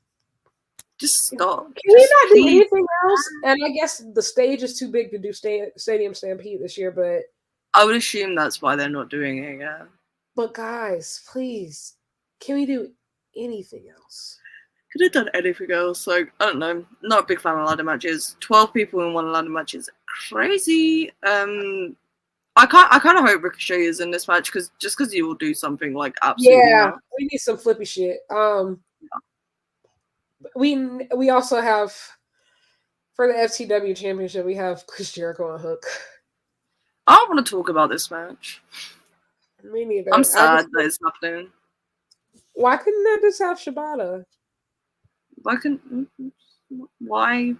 stop. Can we not do anything else? And I guess the stage is too big to do Stadium Stampede this year, but I would assume that's why they're not doing it. Yeah. But guys, please, can we do anything else? Could have done anything else. Like, I don't know. Not a big fan of ladder matches. 12 people in one ladder match is crazy. I kind of hope Ricochet is in this match because he will do something like absolutely. Yeah, we need some flippy shit. We also have for the FTW Championship we have Chris Jericho on Hook. I don't want to talk about this match. Me neither. I'm sad that it's happening. Why couldn't they just have Shibata? Why?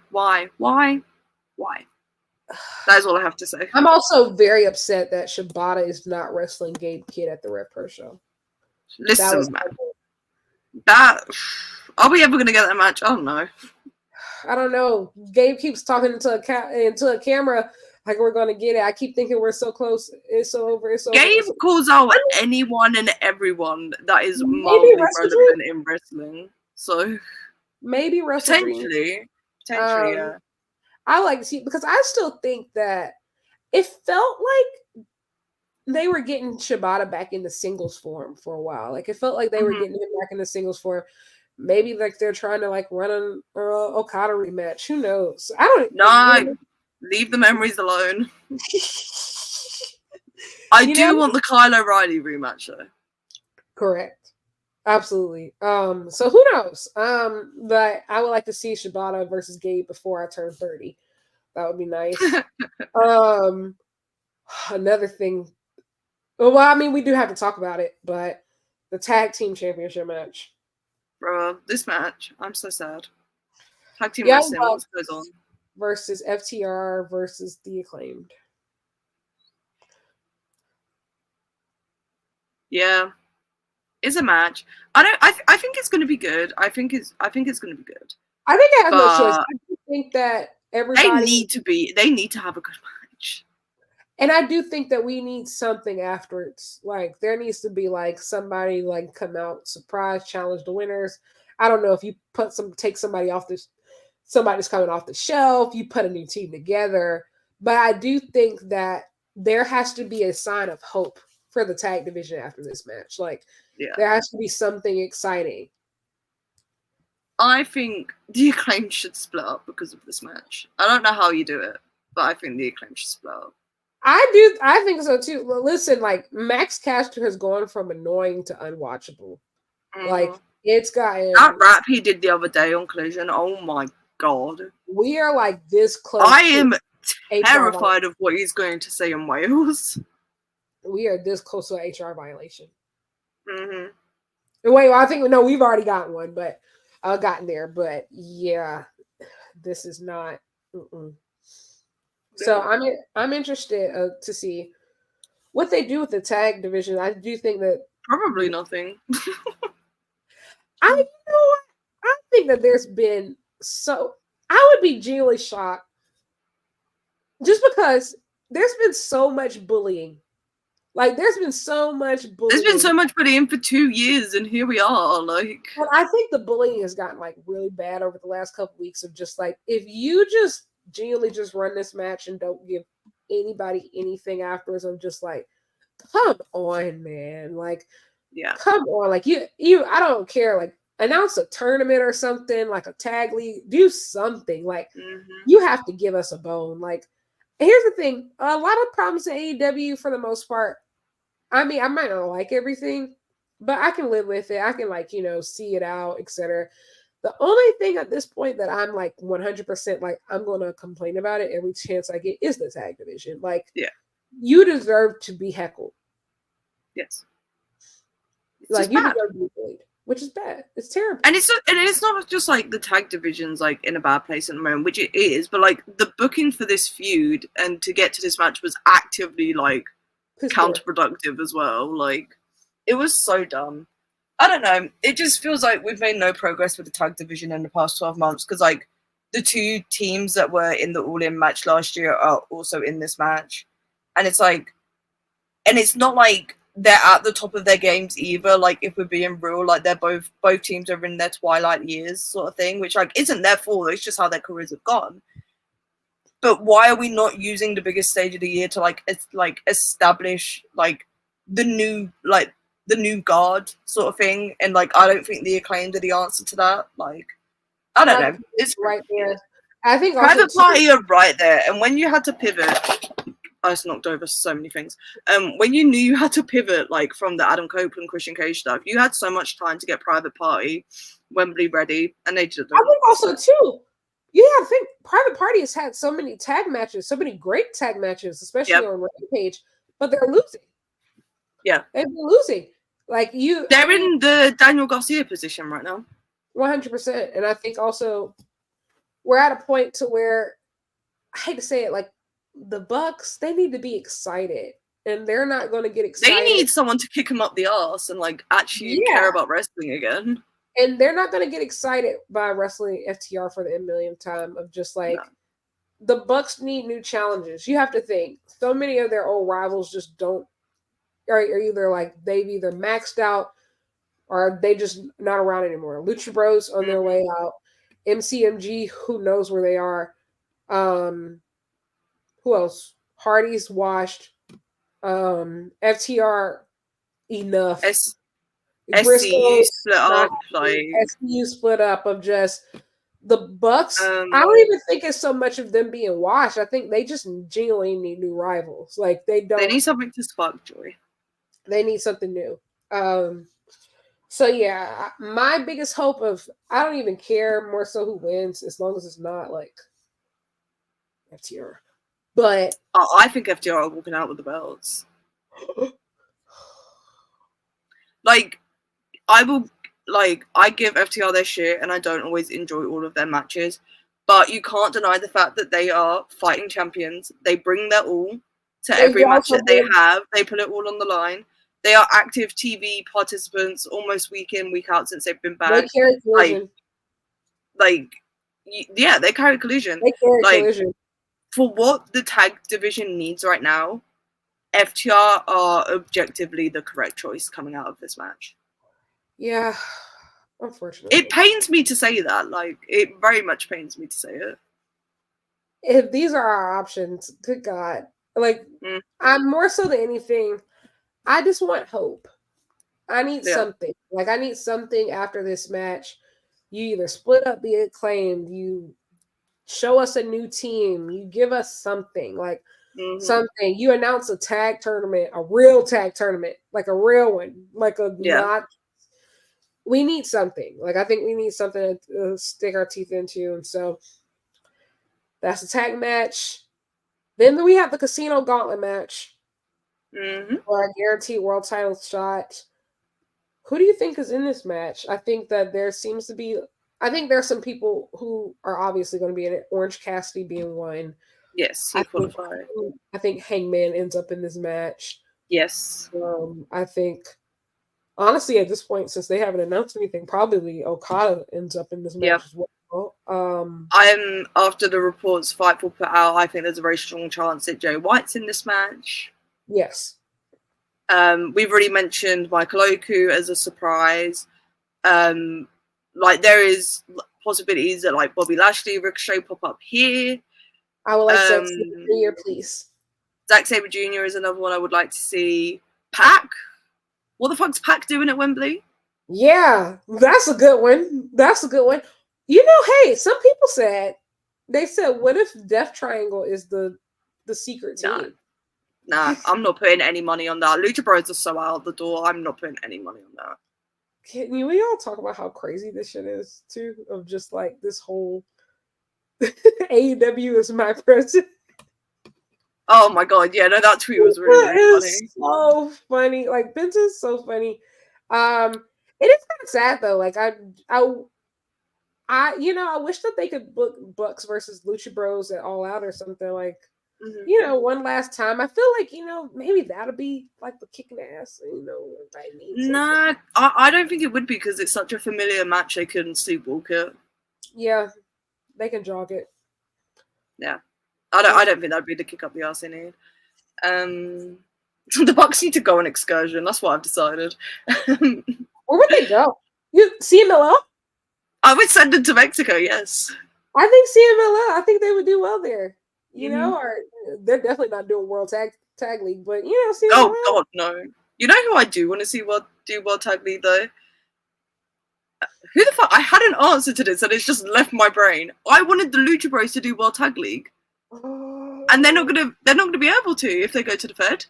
That's all I have to say. I'm also very upset that Shibata is not wrestling Gabe Kidd at the Rev Pro show. Listen, man. Are we ever going to get that match? I don't know. I don't know. Gabe keeps talking into a camera like we're gonna get it. I keep thinking we're so close. It's so over. It's over. Gabe calls out anyone and everyone that is maybe mildly Wrestle relevant Dream. in wrestling. So Maybe Wrestle Dream. Potentially, yeah. I like to see because I still think that it felt like they were getting Shibata back into singles form for a while. Like it felt like they were getting him back into singles form. Maybe like they're trying to like run an Okada rematch. Who knows? I don't know. Leave the memories alone. I do want the Kyle O'Reilly rematch though. Correct. Absolutely. So who knows? But I would like to see Shibata versus Gabe before I turn 30. That would be nice. Another thing. Well, I mean, we do have to talk about it, but the tag team championship match. Bro, this match, I'm so sad. Tag team wrestling, what goes on? Versus FTR versus The Acclaimed. Yeah. It's a match. I think it's gonna be good. I think it's gonna be good. I think I have no choice. I do think that everybody they need to have a good match. And I do think that we need something afterwards. Like there needs to be like somebody like come out, surprise, challenge the winners. I don't know if you take somebody off this, somebody's coming off the shelf, you put a new team together. But I do think that there has to be a sign of hope for the tag division after this match. Like there has to be something exciting. I think the Acclaim should split up because of this match. I don't know how you do it, but I think the Acclaim should split up. I think so too. Well, listen, like Max Caster has gone from annoying to unwatchable. Like it's gotten that rap he did the other day on Collision. Oh my god, we are like this close. I am terrified of what he's going to say in Wales. We are this close to an HR violation. Wait, I think we've already gotten one, but gotten there. But yeah, this is not. So I'm interested to see what they do with the tag division. I do think that probably nothing. I think that there's been I would be genuinely shocked just because there's been so much bullying. Like there's been so much bullying. There's been so much bullying for 2 years, and here we are. Like, well, I think the bullying has gotten like really bad over the last couple weeks. Of just like if you just genuinely just run this match and don't give anybody anything afterwards, I'm just like, come on, man. Like, come on. Like you I don't care. Like announce a tournament or something, like a tag league, do something. Like you have to give us a bone. Like, here's the thing: a lot of problems in AEW for the most part. I mean, I might not like everything, but I can live with it. I can see it out, etc. The only thing at this point that I'm like 100% like I'm gonna complain about it every chance I get is the tag division. Like, you deserve to be heckled. Yes. Like you deserve to be bullied, which is bad. It's terrible. And it's not just like the tag division's like in a bad place at the moment, which it is, but like the booking for this feud and to get to this match was actively like counterproductive as well. Like it was so dumb. I don't know. It just feels like we've made no progress with the tag division in the past 12 months because like the two teams that were in the All-In match last year are also in this match. And it's like, and it's not like they're at the top of their games either. Like if we're being real, like they're both teams are in their twilight years sort of thing, which like isn't their fault. It's just how their careers have gone. But why are we not using the biggest stage of the year to like establish like the new guard sort of thing? And like I don't think the Acclaimed are the answer to that. Like I don't know. It's right there. I think Private Party are right there. And when you had to pivot, I just knocked over so many things. When you knew you had to pivot like from the Adam Copeland, Christian Cage stuff, you had so much time to get Private Party, Wembley ready, and they did. I think also too. Yeah, I think Private Party has had so many tag matches, so many great tag matches, especially on Rampage, but they're losing. Yeah. They've been losing. Like they're in the Daniel Garcia position right now. 100%. And I think also we're at a point to where I hate to say it, like the Bucks, they need to be excited. And they're not going to get excited. They need someone to kick them up the arse and like actually care about wrestling again. And they're not going to get excited by wrestling FTR for the millionth time of just like, the Bucks need new challenges. You have to think so many of their old rivals just don't are either like they've either maxed out or they just not around anymore. Lucha Bros on their way out. MCMG, who knows where they are. Who else? Hardy's washed. FTR enough. SCU split up. SCU split up of just the Bucks. I don't even think it's so much of them being washed. I think they just genuinely need new rivals. Like they need something to spark joy. They need something new. So yeah, my biggest hope of I don't even care more so who wins as long as it's not like FTR. But I think FTR are walking out with the belts. Like I give FTR their shit and I don't always enjoy all of their matches, but you can't deny the fact that they are fighting champions. They bring their all to every match that they have. They put it all on the line. They are active TV participants almost week in, week out since they've been back. They carry Collision. Yeah, they carry Collision. They carry Collision. For what the tag division needs right now, FTR are objectively the correct choice coming out of this match. Yeah, unfortunately. It pains me to say that. Like, it very much pains me to say it. If these are our options, good God. Like, I'm more so than anything, I just want hope. I need something. Like, I need something after this match. You either split up the Acclaimed, you show us a new team, you give us something. Like, something. You announce a tag tournament, a real tag tournament, like a real one. Like a not... We need something. Like, I think we need something to stick our teeth into. And so that's a tag match. Then we have the Casino Gauntlet match. For a guaranteed world title shot. Who do you think is in this match? I think that there seems to be... I think there's some people who are obviously going to be in it. Orange Cassidy being one. Yes, he qualified. I think Hangman ends up in this match. Yes. I think... Honestly, at this point, since they haven't announced anything, probably Okada ends up in this match as well. I'm after the reports Fightful put out. I think there's a very strong chance that Jay White's in this match. Yes. We've already mentioned Michael Oku as a surprise. Like there is possibilities that like Bobby Lashley, Ricochet pop up here. I would like Zack Sabre Jr., please. Zack Sabre Jr. is another one I would like to see. Pac. What the fuck's Pac doing at Wembley? Yeah, that's a good one. That's a good one. You know, hey, some people said, what if Death Triangle is the secret team? Nah, I'm not putting any money on that. Lucha Bros are so out the door. I'm not putting any money on that. Can we all talk about how crazy this shit is, too? Of just like this whole AEW is my president. Oh my god, yeah, no, that tweet was really, really funny. So funny. Like, Vince is so funny. It is kind of sad though. Like, I wish that they could book Bucks versus Lucha Bros at All Out or something. Like, one last time. I feel like, maybe that'll be like the kicking ass. Nah, I don't think it would be because it's such a familiar match. They couldn't sleepwalk it. Yeah, they can jog it. Yeah. I don't think that'd be the kick up the arse they need. The Bucks need to go on excursion. That's what I've decided. Where would they go? You CMLL? I would send them to Mexico. Yes. I think CMLL. I think they would do well there. Or they're definitely not doing World Tag League, but CMLL. Oh God, no. You know who I do want to see do World Tag League though? Who the fuck? I had an answer to this and it's just left my brain. I wanted the Lucha Bros to do World Tag League. And they're not gonna be able to if they go to the Fed.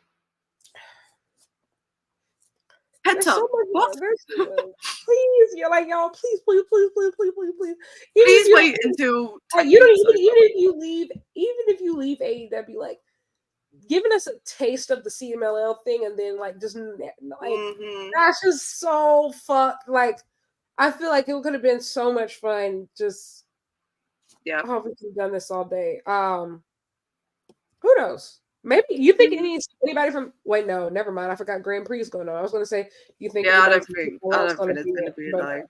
Penta, what? Please, you're like y'all. Please. Please wait until even if you leave AEW, like giving us a taste of the CMLL thing, and then like just like that's just so like I feel like it could have been so much fun. Just I hope we could have done this all day. Who knows? Maybe you think anybody from? Wait, no, never mind. I forgot Grand Prix is going on. I was going to say, you think? Yeah, I don't think it's going to be like.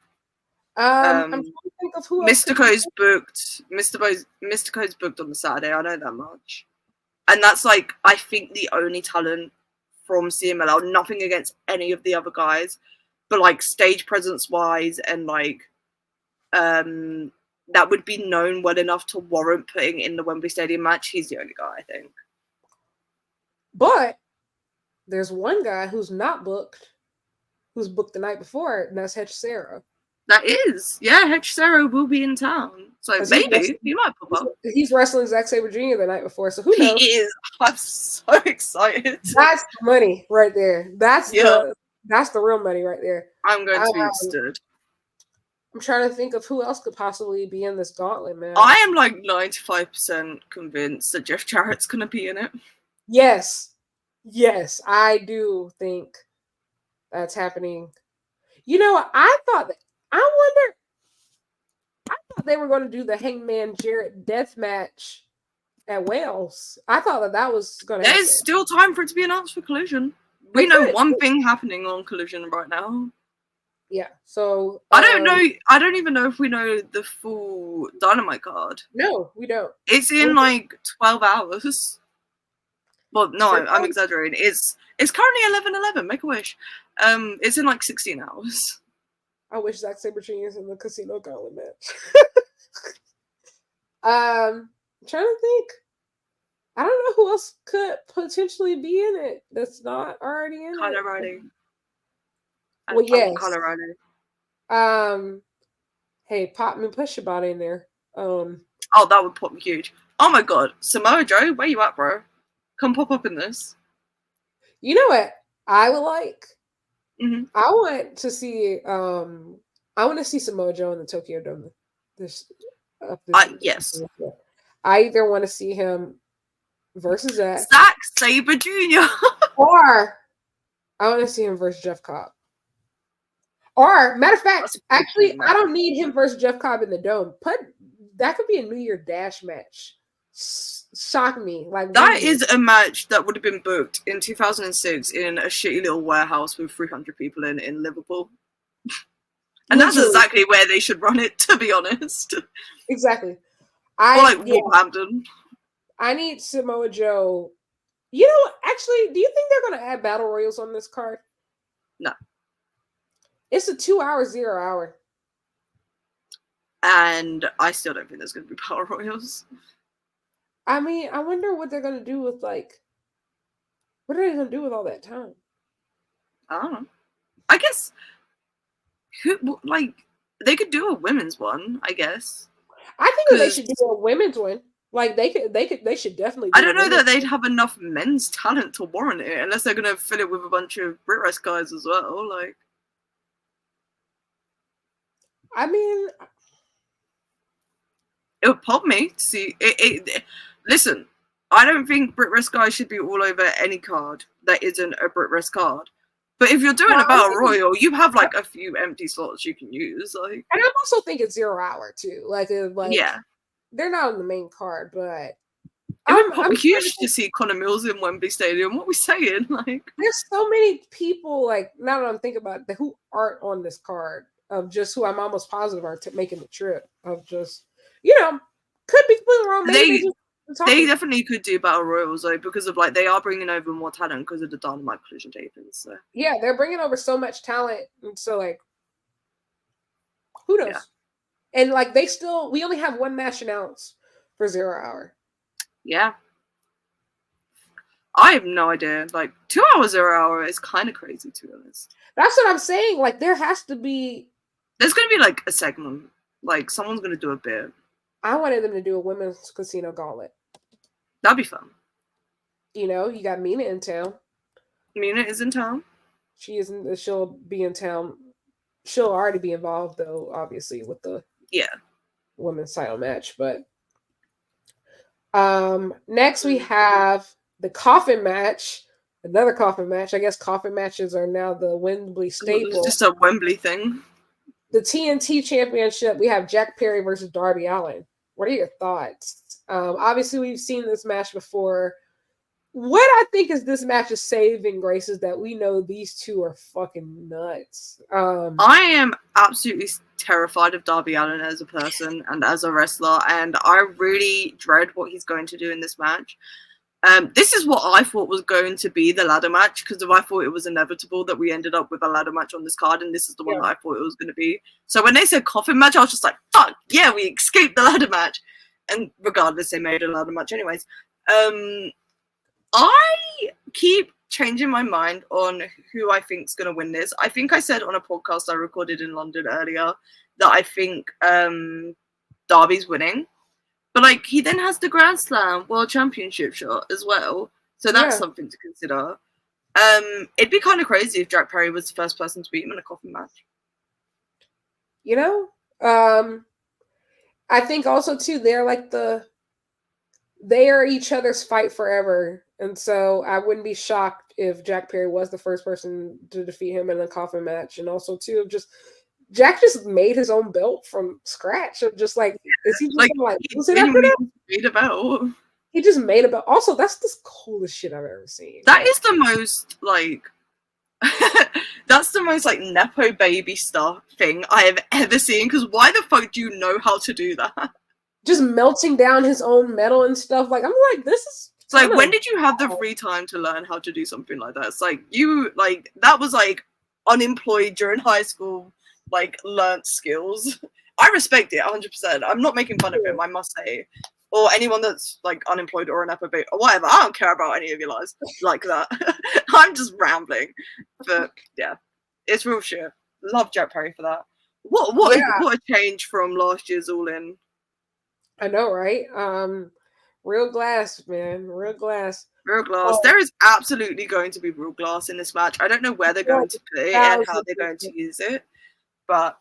I'm trying to think of who else. Mystico's booked. Mystico's booked on the Saturday. I know that much, and that's like I think the only talent from CMLL. Nothing against any of the other guys, but like stage presence wise and like that would be known well enough to warrant putting in the Wembley Stadium match. He's the only guy, I think. But there's one guy who's not booked, who's booked the night before, and that's Hedge Sarah. That is, yeah, Hedge Sarah will be in town, so maybe he might pop up. He's wrestling Zack Sabre Jr. the night before, so who knows? He is. I'm so excited. That's the money right there. That's the real money right there. I'm going to be stood. I'm trying to think of who else could possibly be in this gauntlet, man. I am like 95% convinced that Jeff Jarrett's going to be in it. Yes, I do think that's happening. You know, I thought they were going to do the Hangman Jarrett death match at Wales. I thought that was going to happen. There's still time for it to be announced for Collision. We know one thing happening on Collision right now. Yeah, so I don't know. I don't even know if we know the full Dynamite card. No, we don't. It's in like 12 hours. Well, no, I'm exaggerating. It's currently 11:11. Make a wish. It's in like 16 hours. I wish Zack Sabre Jr. is in the Casino Gauntlet match. I'm trying to think. I don't know who else could potentially be in it that's not already in Kyle it. O'Reilly. Well, yes. Kyle O'Reilly. Hey, pop me, push your body in there. Oh, that would pop me huge. Oh my god, Samoa Joe, where you at, bro? Come pop up in this. You know what I would like? Mm-hmm. I want to see Samoa Joe in the Tokyo Dome. Yes. I either want to see him versus Zack Sabre Jr. or I want to see him versus Jeff Cobb. Or matter of fact, actually, I don't need him versus Jeff Cobb in the Dome. That could be a New Year Dash match. Shock me. Like that is a match that would have been booked in 2006 in a shitty little warehouse with 300 people in Liverpool. And that's exactly where they should run it, to be honest. Exactly. Or like Wolverhampton. I need Samoa Joe. You know, actually, do you think they're going to add Battle Royals on this card? No. It's a 2-hour, 0 hour. And I still don't think there's going to be Battle Royals. I mean, I wonder what they're going to do with, like, what are they going to do with all that time? I don't know. I guess, they could do a women's one, I guess. I think that they should do a women's one. Like, they should definitely do I don't know that they'd have enough men's talent to warrant it, unless they're going to fill it with a bunch of Brit guys as well, like. I mean, it would pop me to see it. Listen, I don't think Brit guys should be all over any card that isn't a Brit card. But if you're doing a Battle Royal, you have like a few empty slots you can use. Like, and I also think it's 0 hour too. Like yeah, they're not on the main card, but I'm huge to see Connor Mills in Wembley Stadium. What are we saying? Like, there's so many people. Like, now that I'm thinking about it, who aren't on this card of just who I'm almost positive are making the trip of just, you know, could be completely wrong. Maybe they definitely could do Battle Royals though, because of like they are bringing over more talent because of the Dynamite Collision tapings. So yeah, they're bringing over so much talent, and so like, who knows? Yeah. And like we only have one match announced for 0 hour. Yeah, I have no idea. Like 2 hours 0 hour is kind of crazy to be honest. That's what I'm saying. Like there's going to be like a segment. Like someone's going to do a bit. I wanted them to do a women's casino gauntlet. That'd be fun. You know, you got Mina in town. Mina is in town. She'll be in town. She'll already be involved though, obviously, with the women's title match. But next we have the coffin match. Another coffin match. I guess coffin matches are now the Wembley staple. It's just a Wembley thing. The TNT Championship, we have Jack Perry versus Darby Allin. What are your thoughts? Obviously, we've seen this match before. what I think is this match's saving grace is that we know these two are fucking nuts. I am absolutely terrified of Darby Allin as a person and as a wrestler, and I really dread what he's going to do in this match. This is what I thought was going to be the ladder match, because I thought it was inevitable that we ended up with a ladder match on this card, and this is the one that I thought it was going to be. So when they said coffin match, I was just like, fuck, yeah, we escaped the ladder match. And regardless, they made a ladder match anyways. I keep changing my mind on who I think is going to win this. I think I said on a podcast I recorded in London earlier that I think Darby's winning. But, like, he then has the Grand Slam World Championship shot as well. So that's something to consider. It'd be kind of crazy if Jack Perry was the first person to beat him in a coffin match. You know? I think also, too, they are each other's fight forever. And so I wouldn't be shocked if Jack Perry was the first person to defeat him in a coffin match. And also, too, Jack just made his own belt from scratch. Is he just lose it after that? Made a belt. He just made a belt. Also, that's the coolest shit I've ever seen. That is the most that's the most Nepo baby stuff thing I have ever seen. Because why the fuck do you know how to do that? Just melting down his own metal and stuff. I'm like, this is. It's when did you have the free time to learn how to do something like that? It's that was unemployed during high school. Learnt skills. I respect it 100%. I'm not making fun of him, I must say. Or anyone that's unemployed or an epidemic or whatever. I don't care about any of your lives like that. I'm just rambling. But yeah, it's real shit. Love Jack Perry for that. What a change from last year's All In. I know, right? Real glass, man. Real glass. Real glass. There is absolutely going to be real glass in this match. I don't know where they're going to put it and how they're going to use it. But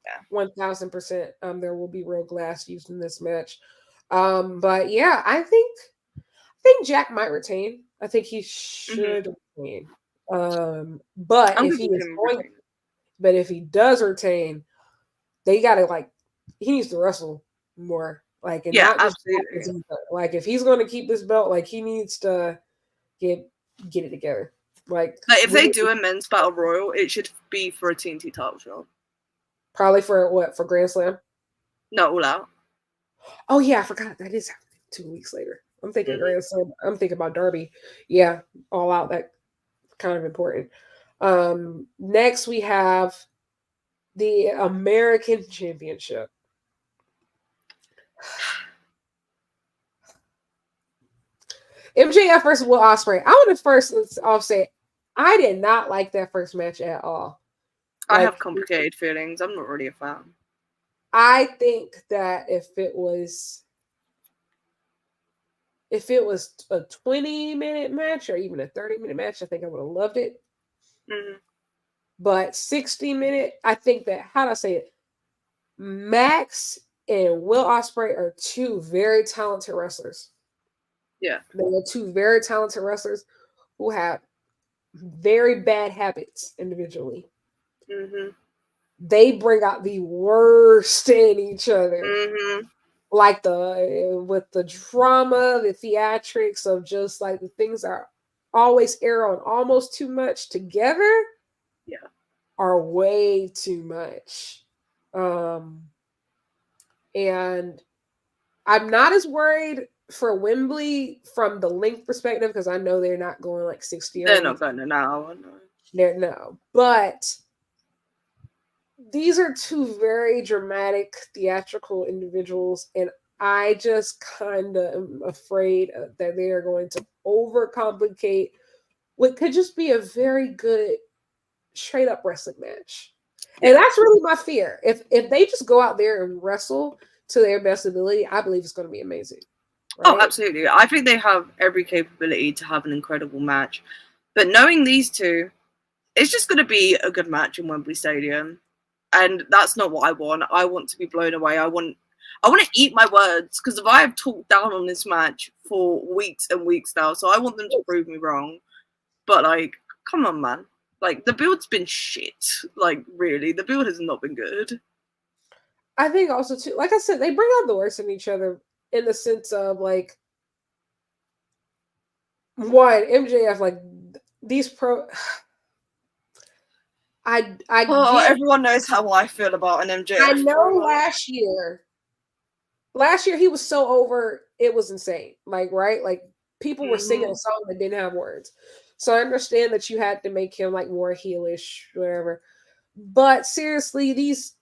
yeah, 1000%. There will be real glass used in this match. But yeah, I think Jack might retain. I think he should retain. But if he does retain, they gotta he needs to wrestle more. Absolutely. If he's going to keep this belt, he needs to get it together. If they do a men's battle royal, it should be for a TNT title shot. Probably for what? For Grand Slam? No, All Out. Oh yeah, I forgot that is happening 2 weeks later. I'm thinking Grand Slam. I'm thinking about Derby. Yeah, All Out. That kind of important. Next we have the American Championship. MJF versus Will Ospreay. I'll say I did not like that first match at all. I have complicated feelings. I'm not really a fan. I think that if it was a 20-minute match or even a 30-minute match, I think I would have loved it. Mm-hmm. But 60-minute, I think that, how do I say it? Max and Will Ospreay are two very talented wrestlers. Yeah. They are two very talented wrestlers who have very bad habits individually. Mm-hmm. They bring out the worst in each other. Mm-hmm. With the drama, the theatrics of just the things that are always air on almost too much together. Yeah. Are way too much. And I'm not as worried for Wembley from the length perspective because I know they're not going 60. They're not going to now. No. But these are two very dramatic, theatrical individuals, and I just kind of am afraid that they are going to overcomplicate what could just be a very good straight-up wrestling match. And that's really my fear. If they just go out there and wrestle to their best ability, I believe it's going to be amazing. Right? Oh, absolutely. I think they have every capability to have an incredible match. But knowing these two, it's just going to be a good match in Wembley Stadium. And that's not what I want. I want to be blown away. I want to eat my words, because if I have talked down on this match for weeks and weeks now, so I want them to prove me wrong. But come on, man. The build's been shit. Really, the build has not been good. I think also too, like I said, they bring out the worst in each other in the sense of one MJF, like these I get. Everyone knows how I feel about an MJF. I know last year he was so over, it was insane. Like, right? Like people were singing a song that didn't have words. So I understand that you had to make him like more heelish, whatever. But seriously, these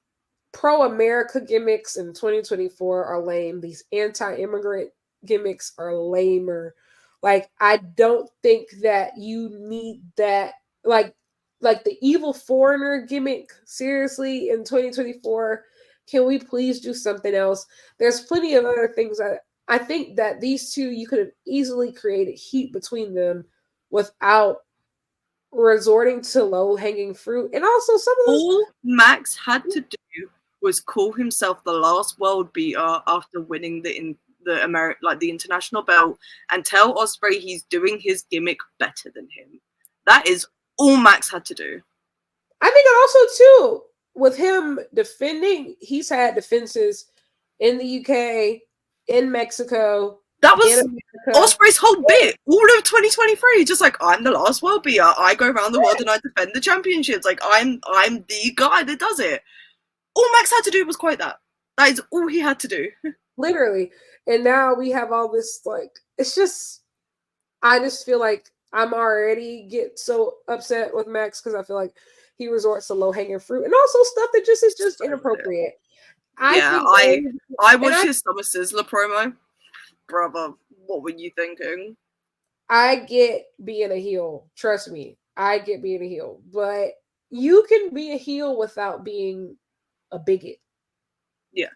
pro-America gimmicks in 2024 are lame. These anti-immigrant gimmicks are lamer. Like, I don't think that you need that. Like the evil foreigner gimmick, seriously, in 2024, can we please do something else? There's plenty of other things that I think that these two, you could have easily created heat between them without resorting to low-hanging fruit. And also some of those... All Max had to do was call himself the last world beater after winning the international belt, and tell Ospreay he's doing his gimmick better than him. That is all Max had to do. I think also too, with him defending, he's had defenses in the UK, in Mexico. That was Ospreay's whole bit, all of 2023. Just like, I'm the last world beater. I go around the world and I defend the championships. Like, I'm the guy that does it. All Max had to do was quote that. That is all he had to do. Literally. And now we have all this, like, it's just, I just feel like I'm already get so upset with Max because I feel like he resorts to low-hanging fruit and also stuff that just is just inappropriate. I watched his Summer Sizzler promo. Brother, what were you thinking? I get being a heel. Trust me. I get being a heel. But you can be a heel without being a bigot. Yeah.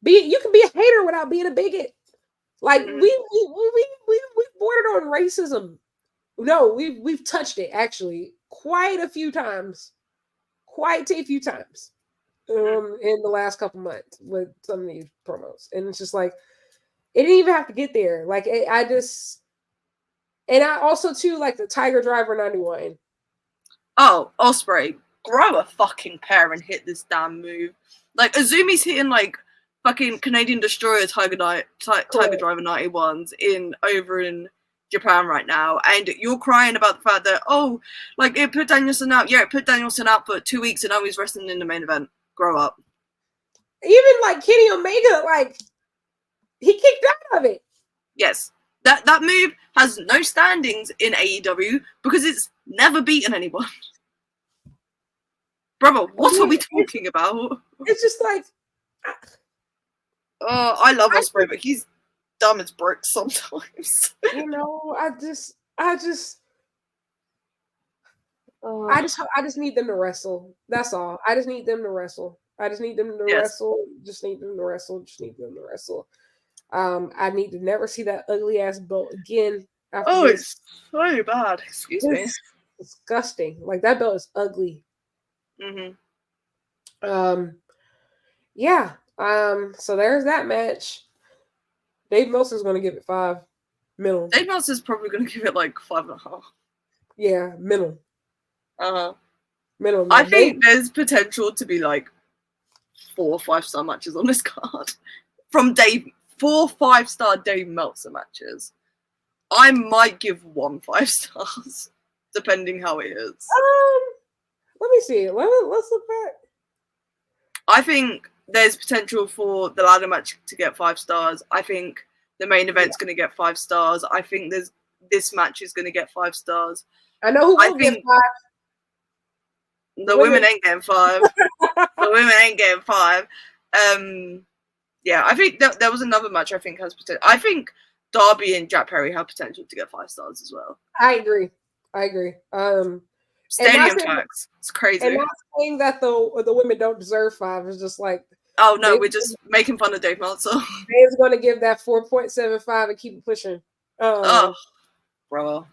You can be a hater without being a bigot. Like, we bordered on racism. No, we've touched it, actually, quite a few times. Quite a few times. In the last couple months with some of these promos. And it's just like, it didn't even have to get there. Like, I also too like the Tiger Driver 91. Oh, Ospreay, grow a fucking pair and hit this damn move. Like, Azumi's hitting like fucking Canadian Destroyer Tiger Driver 91s over in Japan right now, and you're crying about the fact that, oh, like, it put Danielson out. Yeah, it put Danielson out for 2 weeks and now he's wrestling in the main event. Grow up. Even like Kenny Omega, like, he kicked out of it. Yes. That move has no standings in AEW because it's never beaten anyone. Brother, what are we talking about? It's just like... I love Ospreay, but he's dumb as bricks sometimes. You know, I just need them to wrestle. That's all. I just need them to wrestle. Just need them to wrestle. Just need them to wrestle. I need to never see that ugly ass belt again. It's so bad. Excuse me. Disgusting. Like, that belt is ugly. Yeah. So there's that match. Dave Meltzer's going to give it 5 minimum. Dave Meltzer's probably going to give it like 5.5. Yeah, minimum. Minimum. I think there's potential to be like 4 5-star matches on this card from Dave. 4 5-star Dave Meltzer matches. I might give 1 5 stars, depending how it is. Let me see. Let's look back. I think there's potential for the ladder match to get 5 stars. I think the main event's going to get 5 stars. I think this match is going to get 5 stars. I know who will get 5. The women ain't getting 5. The women ain't getting 5. Yeah, I think there was another match I think has potential. I think Darby and Jack Perry have potential to get 5 stars as well. I agree. Stadium tax. It's crazy. And not saying that the women don't deserve 5. It's just like, oh no, we're just making fun of Dave Meltzer. Dave's going to give that 4.75 and keep it pushing. Bro.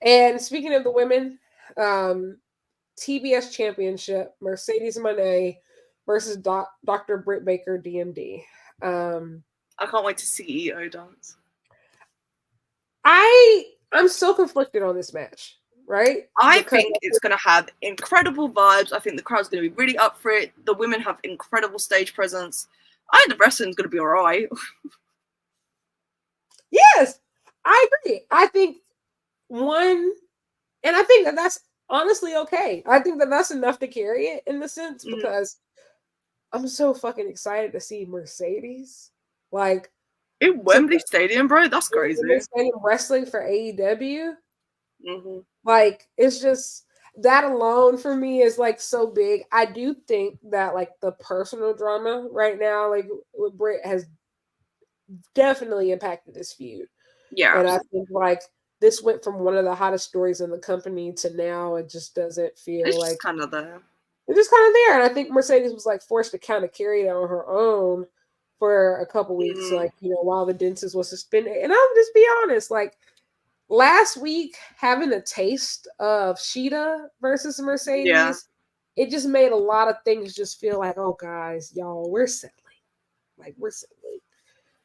And speaking of the women, TBS Championship, Mercedes Moné versus Dr. Britt Baker, DMD. I can't wait to see EO dance. I'm so conflicted on this match, right? I think it's going to have incredible vibes. I think the crowd's going to be really up for it. The women have incredible stage presence. I think the wrestling's going to be all right. Yes, I agree. I think one, and I think that that's honestly okay. I think that that's enough to carry it in the sense because I'm so fucking excited to see Mercedes. Like, in Wembley Stadium, bro, that's crazy. Stadium wrestling for AEW. Mm-hmm. Like, it's just that alone for me is like so big. I do think that like the personal drama right now, like with Britt, has definitely impacted this feud. Yeah, and absolutely. I think like this went from one of the hottest stories in the company to now it just doesn't feel It's like just kind of there. it's just kind of there. And I think Mercedes was like forced to kind of carry it on her own for a couple weeks, like, you know, while the dentist was suspended. And I'll just be honest, like last week having a taste of Sheeta versus Mercedes, it just made a lot of things just feel like, oh guys, y'all, we're settling. Like we're settling.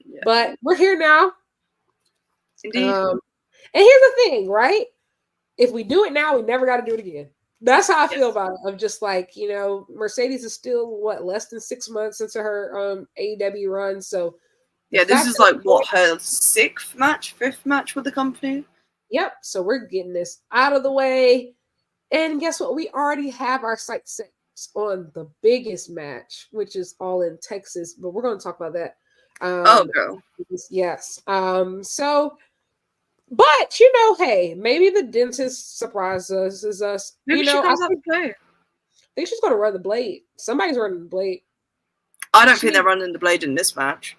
Yeah. But we're here now. Indeed. And here's the thing, right? If we do it now, we never got to do it again. That's how I feel about it. I'm just like, you know, Mercedes is still less than 6 months into her AEW run. So yeah, this is like what, her fifth match with the company. Yep. So we're getting this out of the way. And guess what? We already have our sights set on the biggest match, which is all in Texas, but we're going to talk about that. Girl. Yes. So, but you know, hey, maybe the dentist surprises us. Maybe you know, she comes out to play. I think she's going to run the blade. Somebody's running the blade. I don't think they're running the blade in this match.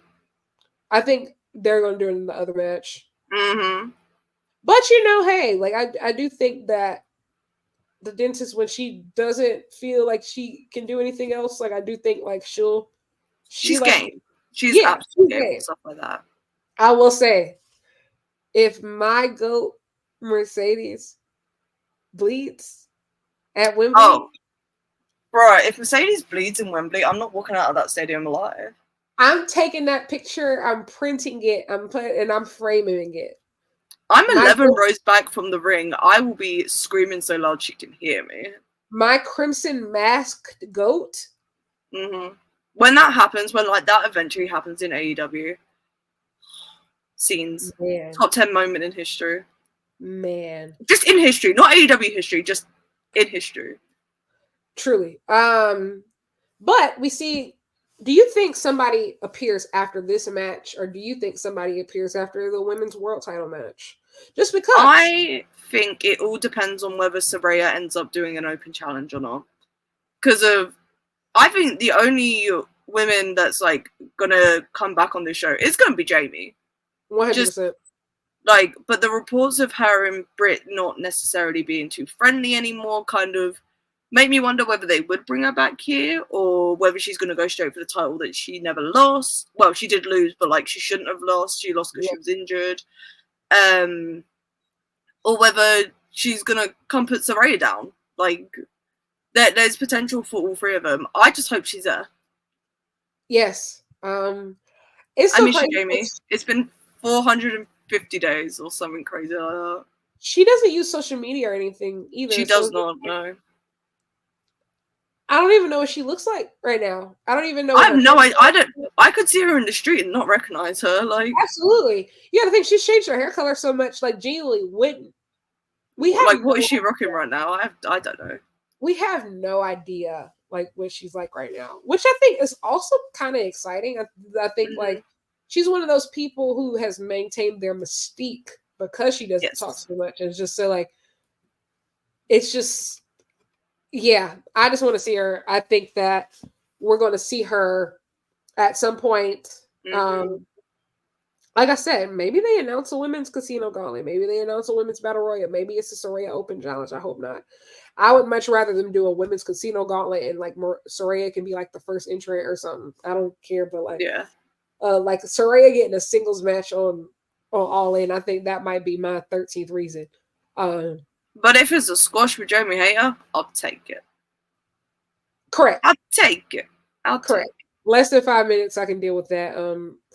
I think they're going to do it in the other match. Mm-hmm. But you know, hey, like I do think that the dentist, when she doesn't feel like she can do anything else, like I do think like she's like, game. She's absolutely game. Stuff like that. I will say, if my goat Mercedes bleeds at Wembley, bro, if Mercedes bleeds in Wembley, I'm not walking out of that stadium alive. I'm taking that picture, I'm printing it, I'm framing it. I'm 11 rows back from the ring. I will be screaming so loud she can hear me. My crimson masked goat. Mm-hmm. When that happens, when like that eventually happens in AEW, scenes, top 10 moment in history. Man, just in history, not AEW history, just in history. Truly. But we see. Do you think somebody appears after this match, or do you think somebody appears after the women's world title match? Just because I think it all depends on whether Sabre ends up doing an open challenge or not. Because I think the only women that's like gonna come back on this show is gonna be Jamie. 100%. Like, but the reports of her and Britt not necessarily being too friendly anymore kind of make me wonder whether they would bring her back here or whether she's going to go straight for the title that she never lost. Well, she did lose, but like she shouldn't have lost. She lost because she was injured. Or whether she's going to come put Saraya down. Like, there's potential for all three of them. I just hope she's there. Yes. It's so I miss you, Jamie. It's been 450 days or something crazy like that. She doesn't use social media or anything either. She does not, no. I don't even know what she looks like right now. I don't even know. I have no idea. I could see her in the street and not recognize her. Like, absolutely. You got to think she's changed her hair color so much. Like, genuinely wouldn't. What is she rocking right now? I don't know. We have no idea like what she's like right now, which I think is also kind of exciting. I think like she's one of those people who has maintained their mystique because she doesn't talk so much. And it's just so like, it's just. Yeah, I just want to see her. I think that we're going to see her at some point. Like I said, maybe they announce a women's casino gauntlet. Maybe they announce a women's battle royal. Maybe it's a Saraya Open challenge. I hope not. I would much rather them do a women's casino gauntlet and like Saraya can be like the first entrant or something. I don't care, but like like Saraya getting a singles match on All In. I think that might be my 13th reason. But if it's a squash with Jamie Hayter, I'll take it. Correct. I'll take it. Correct. Less than 5 minutes, I can deal with that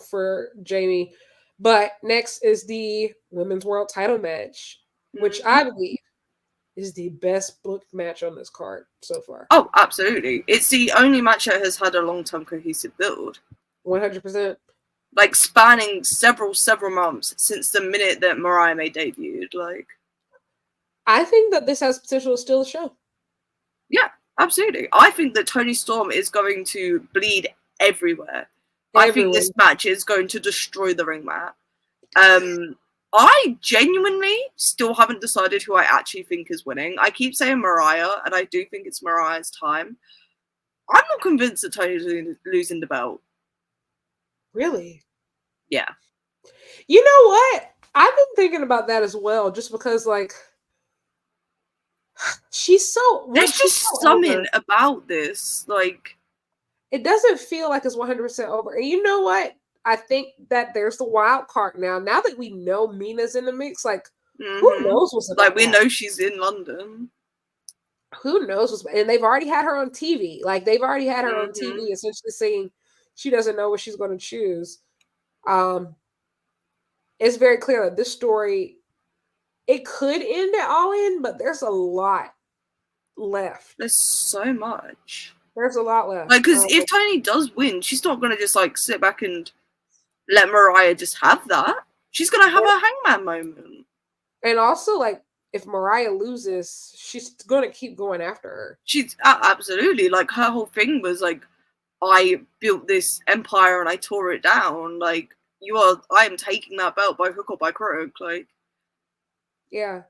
for Jamie. But next is the Women's World Title match, which I believe is the best booked match on this card so far. Oh, absolutely. It's the only match that has had a long-term cohesive build. 100%. Like, spanning several months since the minute that Mariah May debuted. Like, I think that this has potential to steal the show. Yeah, absolutely. I think that Toni Storm is going to bleed everywhere. I think this match is going to destroy the ring mat. I genuinely still haven't decided who I actually think is winning. I keep saying Mariah, and I do think it's Mariah's time. I'm not convinced that Toni's losing the belt. Really? Yeah. You know what? I've been thinking about that as well, just because, like, she's so. There's just something about this, like, it doesn't feel like it's 100% over. And you know what? I think that there's the wild card now. Now that we know Mina's in the mix, like, who knows what's about like we know she's in London. Who knows what's, and they've already had her on TV. Like, they've already had her on TV, essentially saying she doesn't know what she's going to choose. It's very clear that this story, it could end at All In, but there's a lot left. There's so much. There's a lot left. Like, because if Toni does win, she's not going to just, like, sit back and let Mariah just have that. She's going to have a hangman moment. And also, like, if Mariah loses, she's going to keep going after her. She's absolutely, like, her whole thing was, like, I built this empire and I tore it down. Like, I am taking that belt by hook or by crook. Like, yeah.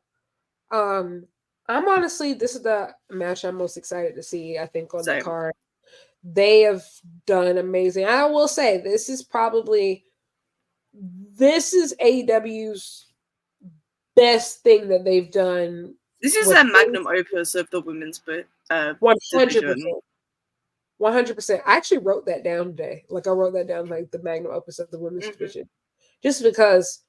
I'm honestly, this is the match I'm most excited to see, I think, on the card. They have done amazing. I will say, this is AEW's best thing that they've done. This is their magnum opus of the women's 100%. 100%. I actually wrote that down today. Like, I wrote that down, like, the magnum opus of the women's division. Just because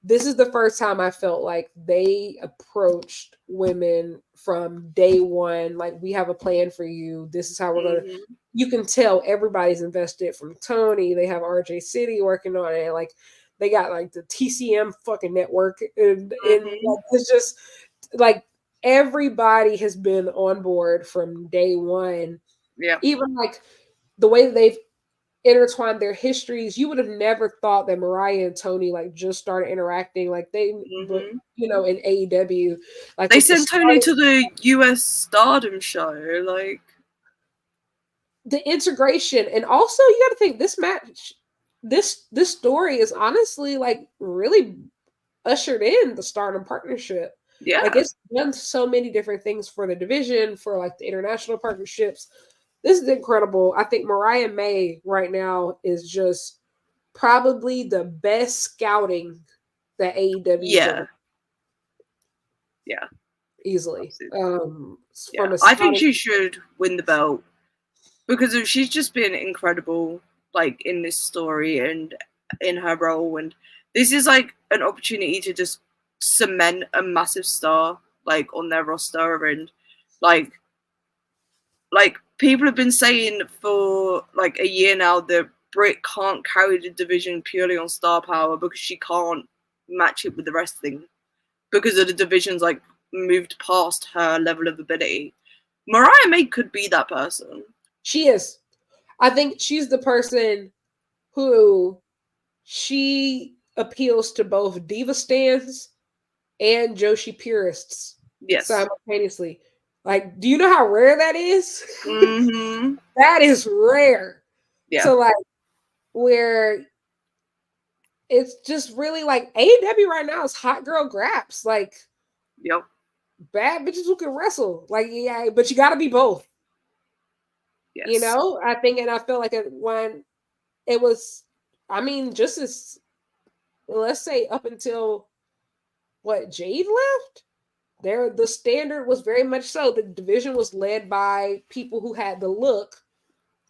this is the first time I felt like they approached women from day one. Like, we have a plan for you. This is how we're going to. You can tell everybody's invested, from Tony. They have RJ City working on it. Like, they got, like, the TCM fucking network. And like, it's just, like, everybody has been on board from day one. Yeah. Even, like, the way that they've intertwined their histories, you would have never thought that Mariah and Toni, like, just started interacting, like, they you know, in AEW, like, they sent Toni to the US Stardom show, like, the integration. And also, you got to think, this match, this story is honestly, like, really ushered in the Stardom partnership. Yeah, like, it's done so many different things for the division, for, like, the international partnerships. This is incredible. I think Mariah May right now is just probably the best scouting that AEW done. Yeah. Easily. I think she should win the belt because she's just been incredible, like, in this story and in her role. And this is, like, an opportunity to just cement a massive star, like, on their roster. And, like people have been saying for, like, a year now that Britt can't carry the division purely on star power because she can't match it with the wrestling because of the division's, like, moved past her level of ability. Mariah May could be that person. She is. I think she's the person who she appeals to both diva stans and Joshi purists simultaneously. Like, do you know how rare that is? That is rare. Yeah. So, like, where it's just really, like, AEW right now is hot girl graps. Like, yep, bad bitches who can wrestle. Like, yeah, but you got to be both. Yes. You know, I think, and I feel like when it was, I mean, just as, let's say, up until what, Jade left? The standard was very much so. The division was led by people who had the look,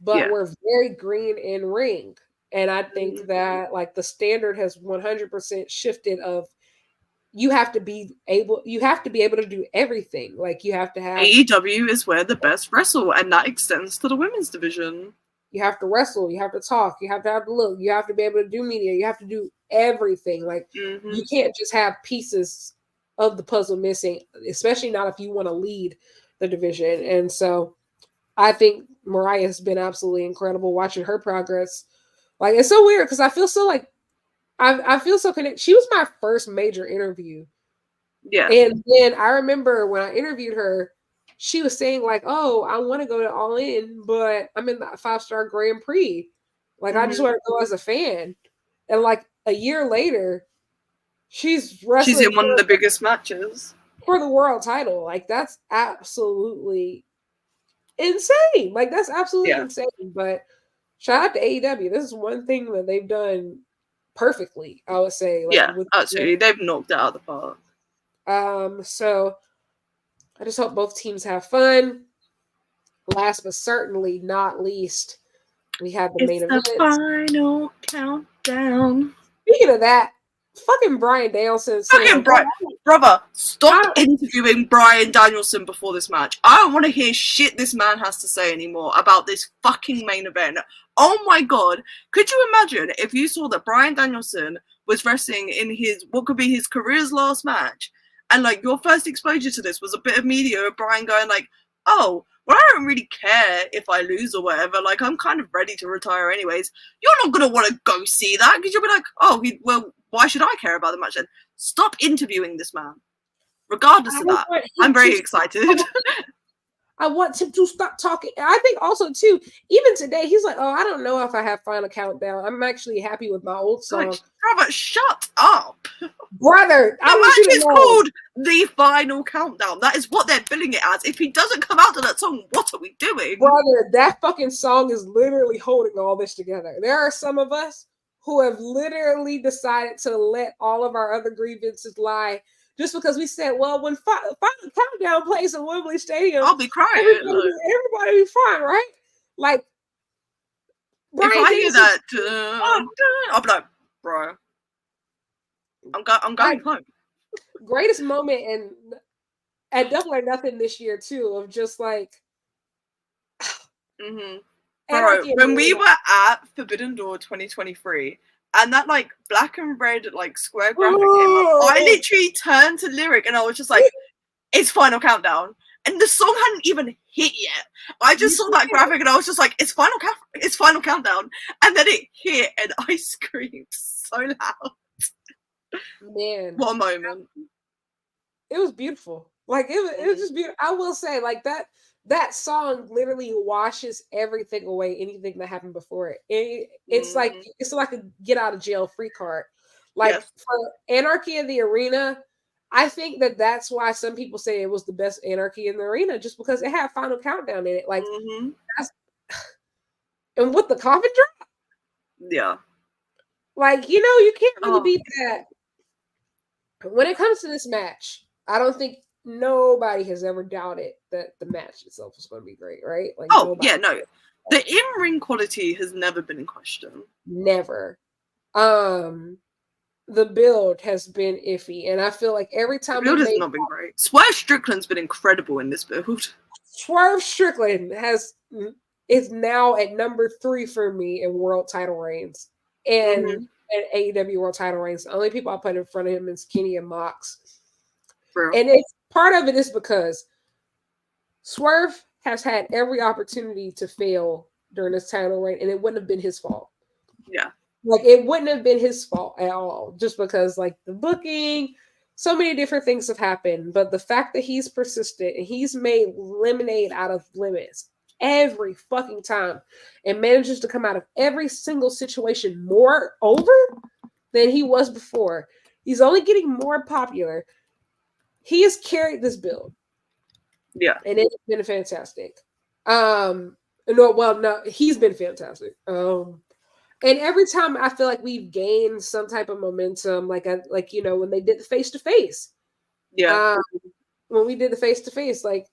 but were very green in ring. And I think that, like, the standard has 100% shifted of you have to be able to do everything. Like, you have to have AEW is where the best wrestle, and that extends to the women's division. You have to wrestle, you have to talk, you have to have the look, you have to be able to do media, you have to do everything. Like, you can't just have pieces of the puzzle missing, especially not if you want to lead the division. And so I think Mariah has been absolutely incredible watching her progress. Like, it's so weird because I feel so, like, I feel so connected. She was my first major interview Yeah. And then I remember when I interviewed her, she was saying like, "Oh, I want to go to All In, but I'm in the 5-star Grand Prix. Like, I just want to go as a fan." And like a year later, she's She's wrestling in one of the biggest matches for the world title. Like, that's absolutely insane. Like, that's absolutely insane. But shout out to AEW. This is one thing that they've done perfectly, I would say. Like, absolutely. They've knocked it out of the park. So I just hope both teams have fun. Last but certainly not least, we have the main event. It's the final countdown. Speaking of that, fucking Bryan Danielson. Fucking brother, stop interviewing Bryan Danielson before this match. I don't want to hear shit this man has to say anymore about this fucking main event. Oh my god. Could you imagine if you saw that Bryan Danielson was wrestling in his, what could be his career's last match, and like your first exposure to this was a bit of media of Bryan going like, oh, well, I don't really care if I lose or whatever. Like, I'm kind of ready to retire anyways. You're not going to want to go see that because you'll be like, oh, well, why should I care about the match then? Stop interviewing this man. Regardless of that, I'm very excited. I want him to stop talking. I think also, too, even today, he's like, oh, I don't know if I have Final Countdown. I'm actually happy with my old song. Like, brother, shut up. Brother, the match is called The Final Countdown. That is what they're billing it as. If he doesn't come out to that song, what are we doing? Brother, that fucking song is literally holding all this together. There are some of us who have literally decided to let all of our other grievances lie just because we said, well, when Final Countdown plays at Wembley Stadium, I'll be crying. Everybody be fine, right? Like, if I hear that, I'll be like, bro, I'm going home. Greatest moment and at Double or Nothing this year too, of just like, bro, when we were at Forbidden Door 2023. And that like black and red like square graphic came up, I literally turned to lyric and I was just like, it's Final Countdown. And the song hadn't even hit yet. I just saw that graphic and I was just like, it's Final Countdown. And then it hit and I screamed so loud. Man. What a moment. It was beautiful. Like it was just beautiful. I will say, like that song literally washes everything away, anything that happened before it. It's like a get out of jail free card. Like for Anarchy in the Arena, I think that's why some people say it was the best Anarchy in the Arena, just because it had Final Countdown in it. Like that's, and with the coffin drop. Yeah. Like, you can't really beat that. When it comes to this match, I don't think nobody has ever doubted that the match itself is going to be great, right? Like, no. The in-ring quality has never been in question. Never. The build has been iffy, and I feel like every time the build has not been great. Swerve Strickland's been incredible in this build. Swerve Strickland is now at number 3 for me in world title reigns and AEW world title reigns. The only people I put in front of him is Kenny and Mox. And it's part of it is because Swerve has had every opportunity to fail during this title reign, and it wouldn't have been his fault. Yeah. Like, it wouldn't have been his fault at all, just because, like, the booking, so many different things have happened. But the fact that he's persistent and he's made lemonade out of lemons every fucking time and manages to come out of every single situation more over than he was before. He's only getting more popular. He has carried this build. Yeah. And it's been fantastic. He's been fantastic. And every time I feel like we've gained some type of momentum, like when they did the face-to-face. Yeah. When we did the face-to-face, like,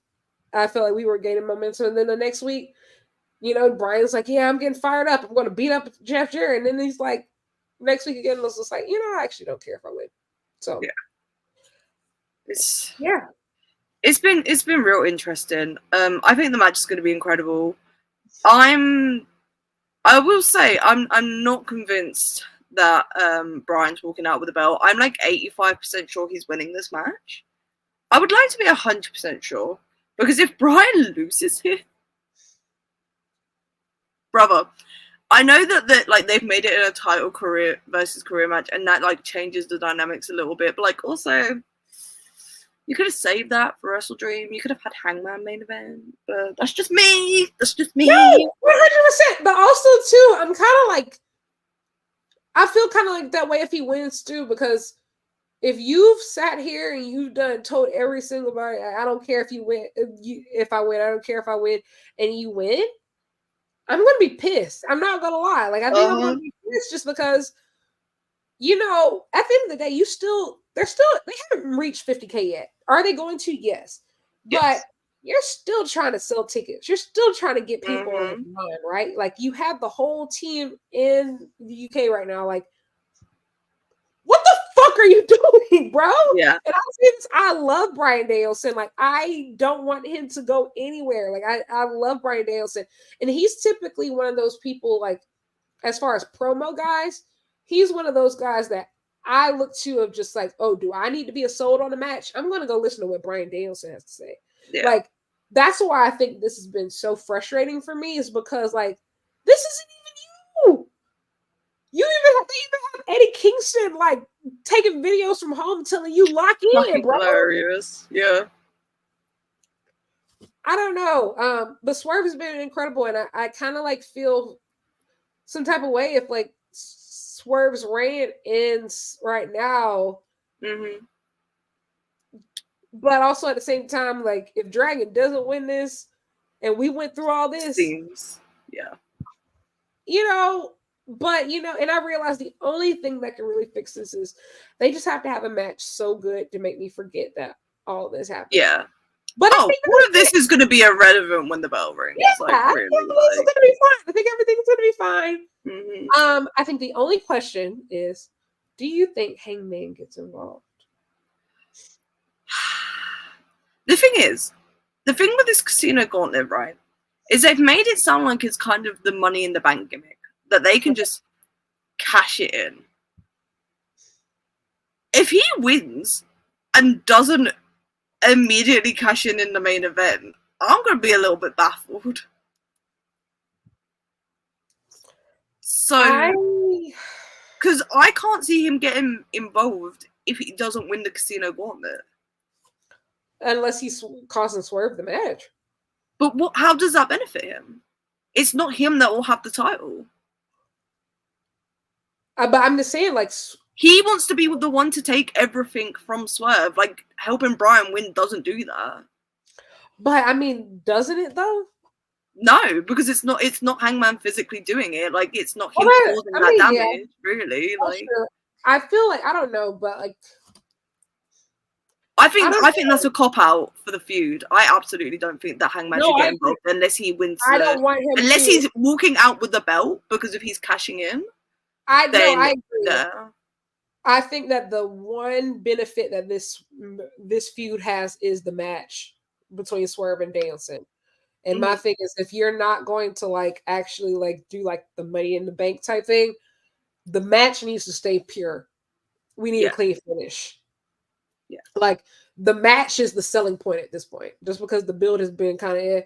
I felt like we were gaining momentum. And then the next week, Brian's like, yeah, I'm getting fired up. I'm going to beat up Jeff Jarrett. And then he's like, next week again, was just like, I actually don't care if I win. So, yeah. It's been real interesting. I think the match is going to be incredible. I will say I'm not convinced that Brian's walking out with a belt. I'm like 85% sure he's winning this match. I would like to be 100% sure, because if Brian loses here, brother, I know that like they've made it in a title career versus career match, and that like changes the dynamics a little bit. But like also, You could have saved that for Wrestle Dream. You could have had Hangman main event, but that's just me. That's just me. No, 100%. But also too, I'm kind of like, I feel kind of like that way if he wins too, because if you've sat here and you've told every single body, I don't care if you win, if I win, I don't care if I win, and you win, I'm gonna be pissed. I'm not gonna lie. Like I think I'm gonna be pissed just because, you know, at the end of the day, they haven't reached 50K yet. Are they going to? Yes. But you're still trying to sell tickets. You're still trying to get people in line, right? Like you have the whole team in the UK right now. Like, what the fuck are you doing, bro? Yeah. And I love Bryan Danielson. Like, I don't want him to go anywhere. Like, I love Bryan Danielson. And he's typically one of those people, like, as far as promo guys, he's one of those guys that I look to of just like, oh, do I need to be sold on a match? I'm going to go listen to what Bryan Danielson has to say. Yeah. Like, that's why I think this has been so frustrating for me, is because, like, this isn't even you. They even have Eddie Kingston like taking videos from home telling you lock in, bro. Hilarious. Yeah. I don't know. But Swerve has been incredible, and I kind of like feel some type of way if like Swerve's reign ends right now. Mm-hmm. But also at the same time, like if Dragon doesn't win this, and we went through all this, yeah, you know. But, you know, and I realized the only thing that can really fix this is they just have to have a match so good to make me forget that all this happened. Yeah. But all of this is going to be irrelevant when the bell rings. Yeah, like, really, it's going to be fine. I think everything's going to be fine. Mm-hmm. I think the only question is, do you think Hangman gets involved? The thing with this Casino Gauntlet, right, is they've made it sound like it's kind of the Money in the Bank gimmick, that they can just cash it in. If he wins and doesn't immediately cash in the main event, I'm going to be a little bit baffled. So, because I can't see him getting involved if he doesn't win the Casino Gauntlet. Unless he's causing Swerve the match. But how does that benefit him? It's not him that will have the title. But I'm just saying, like, he wants to be the one to take everything from Swerve. Like, helping Bryan win doesn't do that. But I mean, doesn't it though? No, because it's not Hangman physically doing it. Like, it's not him causing that damage, really. Like, sure. I feel like I don't know, but like, I think that's a cop out for the feud. I absolutely don't think that Hangman should get involved unless he wins. I don't want him unless he's walking out with the belt, because if he's cashing in, I agree. Yeah. I think that the one benefit that this feud has is the match between Swerve and Danielson. And my thing is, if you're not going to like actually like do like the Money in the Bank type thing, the match needs to stay pure. We need a clean finish. Yeah. Like the match is the selling point at this point. Just because the build has been kind of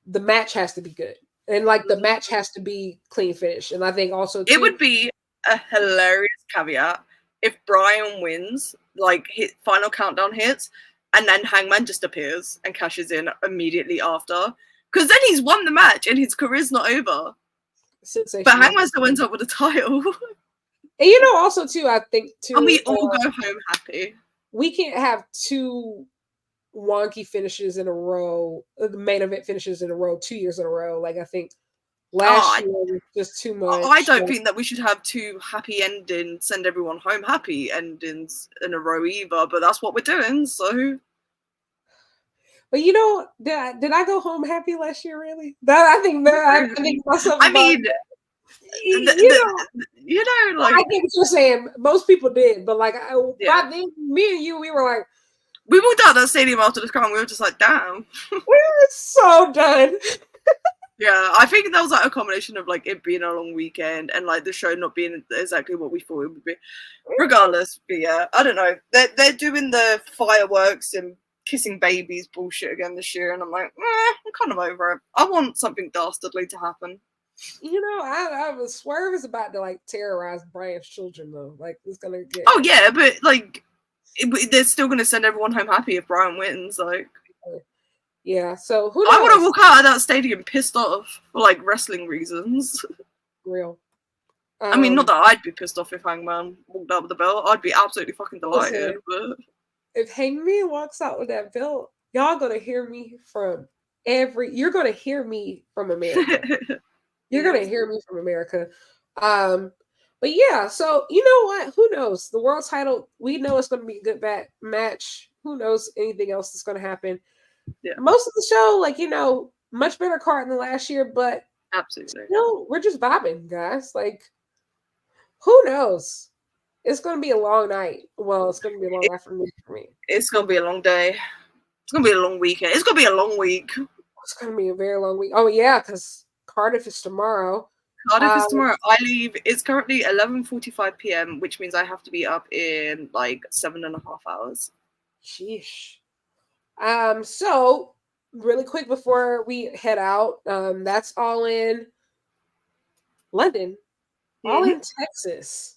the match has to be good. And like the match has to be clean finish. And I think also it would be a hilarious caveat if Bryan wins, like final countdown hits, and then Hangman just appears and cashes in immediately after. Because then he's won the match and his career's not over. But Hangman still ends up with a title. And you know, also too, I think too, and we all go home happy. We can't have two wonky finishes in a row, the main event finishes in a row, 2 years in a row. Like I think last year was just too much. I don't think that we should have two happy endings, send everyone home happy endings in a row either. But that's what we're doing, so. But you know, did I go home happy last year? Really? I think myself. I mean, you know, like I get what you're saying. Most people did, but like by then, me and you, we were like, we walked out that stadium after this con. We were just like, damn, we were so done. Yeah, I think that was like a combination of like it being a long weekend and like the show not being exactly what we thought it would be. Regardless, but yeah, I don't know. They're doing the fireworks and kissing babies bullshit again this year, and I'm like, I'm kind of over it. I want something dastardly to happen. You know, I was Swerve is about to like terrorize Bryan's children though. Like it's gonna get. Oh yeah, but like They're still going to send everyone home happy if Brian wins. Like, yeah. So who knows? I want to walk out of that stadium pissed off for like wrestling reasons. Real. I mean, not that I'd be pissed off if Hangman walked out with the belt. I'd be absolutely fucking delighted. Listen, but if Hangman walks out with that belt, y'all gonna hear me from you're gonna hear me from America. You're gonna hear me from America. But yeah, so you know what? Who knows? The world title, we know it's gonna be a good match. Who knows anything else that's gonna happen? Yeah. Most of the show, like, you know, much better card than last year, but absolutely. No, we're just vibing, guys. Like, who knows? It's gonna be a long night. Well, it's gonna be a long afternoon for me. It's gonna be a long day. It's gonna be a long weekend. It's gonna be a long week. It's gonna be a very long week. Oh yeah, because Cardiff is tomorrow. Cardiff is tomorrow. I leave. It's currently 11:45 p.m., which means I have to be up in like 7.5 hours. Sheesh. So really quick before we head out, that's All In London, All In Texas.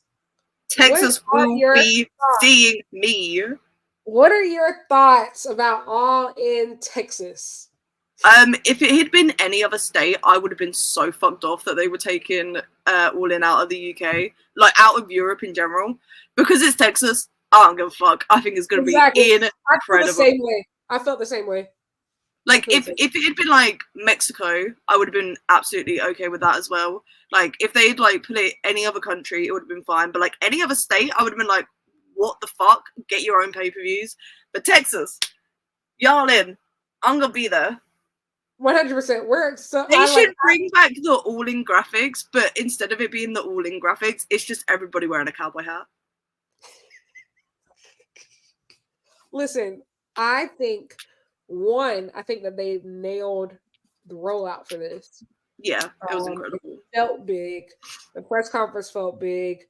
Texas will be seeing me. What are your thoughts about All In Texas? If it had been any other state, I would have been so fucked off that they were taking All In out of the UK, like out of Europe in general. Because it's Texas, I don't give a fuck. I think it's gonna be incredible. I felt the same way. I felt the same way. Like if it had been like Mexico, I would have been absolutely okay with that as well. Like if they'd like put it any other country, it would have been fine. But like any other state, I would have been like, what the fuck? Get your own pay-per-views. But Texas, y'all in. I'm gonna be there. 100%. They should bring back the all-in graphics, but instead of it being the all-in graphics, it's just everybody wearing a cowboy hat. Listen, I think that they nailed the rollout for this. Yeah, it was incredible. It felt big. The press conference felt big.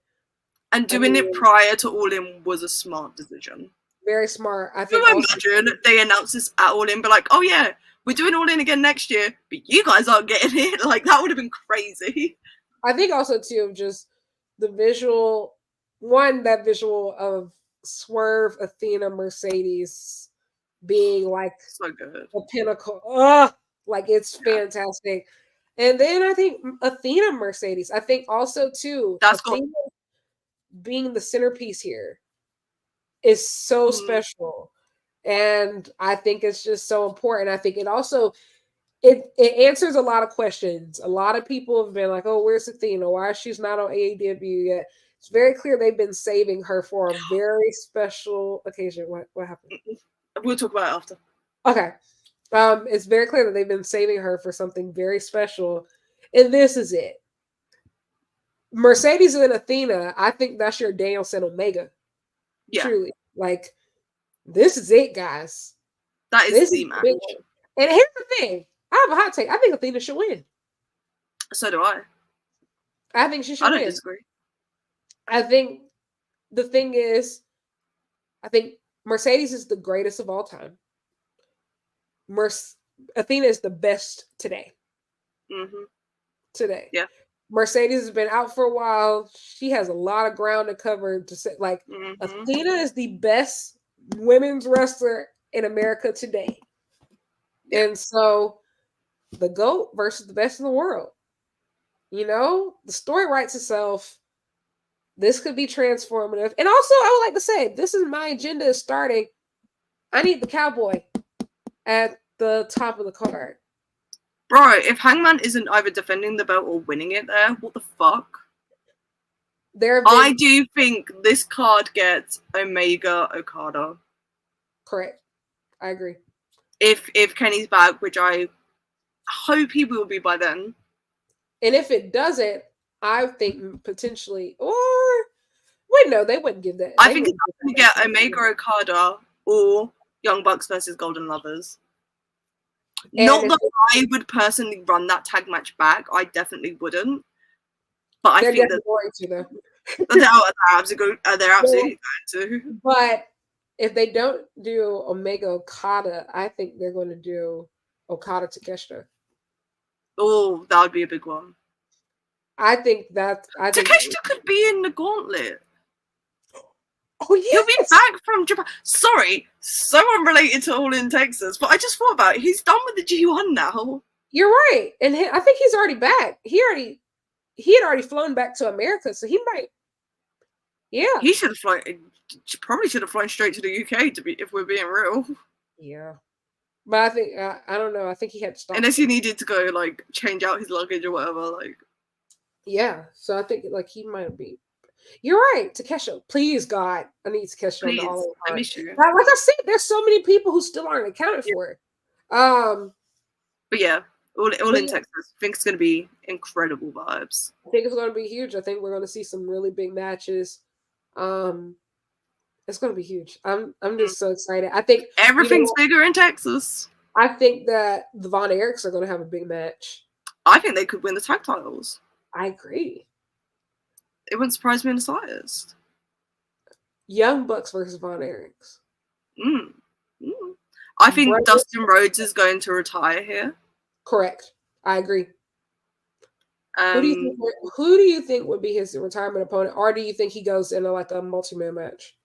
And doing it prior to All In was a smart decision. Very smart. I think. Imagine they announced this at All In, but like, oh yeah, we're doing All In again next year, but you guys aren't getting it. Like that would have been crazy. I think also too, just the visual. That visual of Swerve, Athena, Mercedes being like so good. The pinnacle. Like it's fantastic. And then I think Athena, Mercedes. I think also too, Athena being the centerpiece here is so special. And I think it's just so important. I think it also it answers a lot of questions. A lot of people have been like, oh, where's Athena? Why is she's not on AEW yet? It's very clear they've been saving her for a very special occasion. What happened? We'll talk about it after. Okay. It's very clear that they've been saving her for something very special. And this is it. Mercedes and Athena, I think that's your Danielson Omega. Yeah. Truly. Like, this is it, guys. That is the match. And here's the thing. I have a hot take. I think Athena should win. So do I. I think she should win. I don't disagree. I think the thing is, I think Mercedes is the greatest of all time. Athena is the best today. Mm-hmm. Today. Yeah. Mercedes has been out for a while. She has a lot of ground to cover to say, like, Athena is the best women's wrestler in America today. Yeah. And so the GOAT versus the best in the world. You know, the story writes itself. This could be transformative. And also, I would like to say, this is my agenda is starting. I need the cowboy at the top of the card. Bro, if Hangman isn't either defending the belt or winning it there, what the fuck? I do think this card gets Omega Okada. Correct. I agree. If Kenny's back, which I hope he will be by then. And if it doesn't, I think potentially, or wait, no, they wouldn't give that. I think it's going to get Omega Okada or Young Bucks versus Golden Lovers. And not that I would personally run that tag match back. I definitely wouldn't. But I think that going to though. They're absolutely going to. But if they don't do Omega Okada, I think they're going to do Okada Takeshita. Oh, that would be a big one. I think Takeshita could be in the gauntlet. Oh yes. He'll be back from Japan. Sorry, so unrelated to All in Texas, but I just thought about it. He's done with the G1 now. You're right, and I think he's already back. He had already flown back to America, so he might. Yeah, He should have flown. Probably should have flown straight to the UK. If we're being real. Yeah, but I think I don't know. I think he had to stop. Unless he needed to go like change out his luggage or whatever. Like. Yeah, so I think like he might be. You're right, Takesha. Please, God, I need Takesha on the All In. I miss you. Like I said, there's so many people who still aren't accounted for. But yeah, all in Texas. I think it's going to be incredible vibes. I think it's going to be huge. I think we're going to see some really big matches. It's going to be huge. I'm just so excited. I think everything's bigger in Texas. I think that the Von Erichs are going to have a big match. I think they could win the tag titles. I agree. It wouldn't surprise me in the slightest. Young Bucks versus Von Erichs. I think Dustin Rhodes is going to retire here. Correct. I agree. Who do you think would be his retirement opponent, or do you think he goes into like a multi-man match?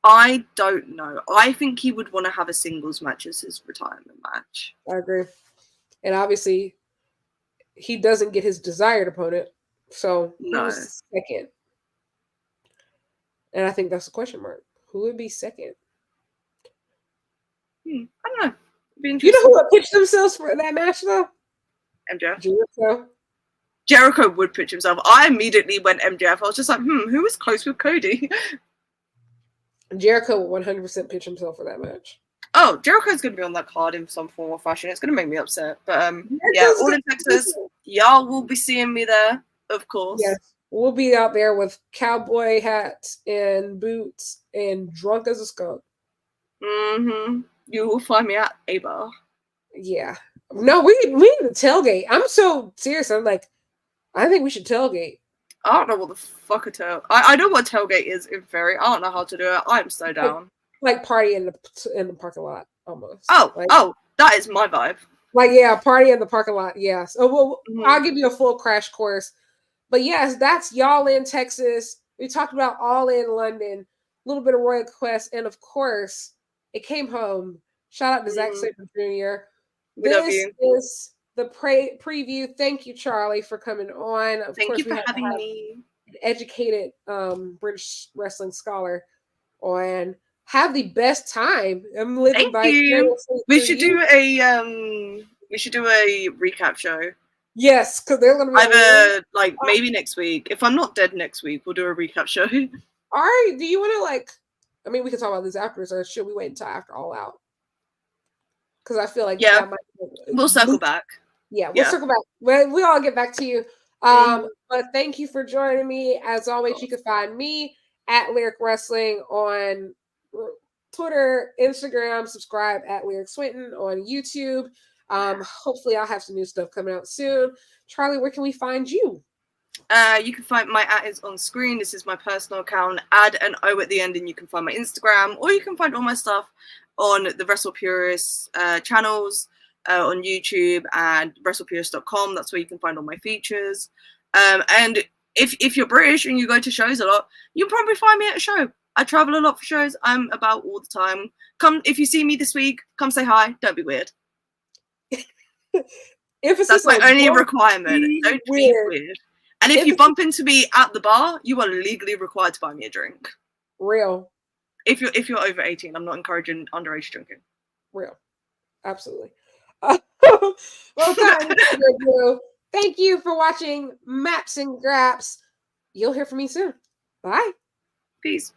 I don't know. I think he would want to have a singles match as his retirement match. I agree. And obviously, he doesn't get his desired opponent. So who's second? And I think that's a question mark. Who would be second? I don't know. You know who would pitch themselves for that match though? MJF. Jericho would pitch himself. I immediately went MJF. I was just like, who is close with Cody? Jericho will 100% pitch himself for that match. Oh, Jericho's going to be on that card in some form or fashion. It's going to make me upset. But yeah, All in Texas, y'all will be seeing me there, of course. Yes, we'll be out there with cowboy hats and boots and drunk as a skunk. You will find me at a bar. Yeah. No, we need to tailgate. I'm so serious. I'm like, I think we should tailgate. I don't know what the fuck a tailgate. I know what tailgate is in theory. I don't know how to do it. I'm so down. Like party in the parking lot almost. Oh, that is my vibe. Like party in the parking lot. Yes. Oh well, I'll give you a full crash course. But yes, that's y'all in Texas. We talked about All In London, a little bit of Royal Quest, and of course, it came home. Shout out to Zack Sabre Jr. This is the preview. Thank you, Charlie, for coming on. Of Thank course, you for having me. An educated British wrestling scholar on. Have the best time. I'm living by. We should do a recap show. Yes, because they're gonna be either maybe next week. If I'm not dead next week, we'll do a recap show. All right. Do you want to I mean, we can talk about this afterwards, or should we wait until after All Out? Because I feel like we'll circle back. Yeah, we'll circle back. We'll all get back to you. But thank you for joining me. As always, you can find me at Lyric Wrestling on Twitter, Instagram. Subscribe at Lyric Swinton on YouTube. Hopefully, I'll have some new stuff coming out soon. Charlie, where can we find you? You can find my @ is on screen. This is my personal account. Add an O at the end, and you can find my Instagram, or you can find all my stuff on the Wrestle Purists channels on YouTube and WrestlePurists.com. That's where you can find all my features. And if you're British and you go to shows a lot, you'll probably find me at a show. I travel a lot for shows. I'm about all the time. Come if you see me this week, come say hi. Don't be weird. That's my only requirement. Don't be weird. And if you bump into me at the bar, you are legally required to buy me a drink. Real. If you're over 18, I'm not encouraging underage drinking. Real. Absolutely. Thank you for watching Maps and Graps. You'll hear from me soon. Bye. Peace.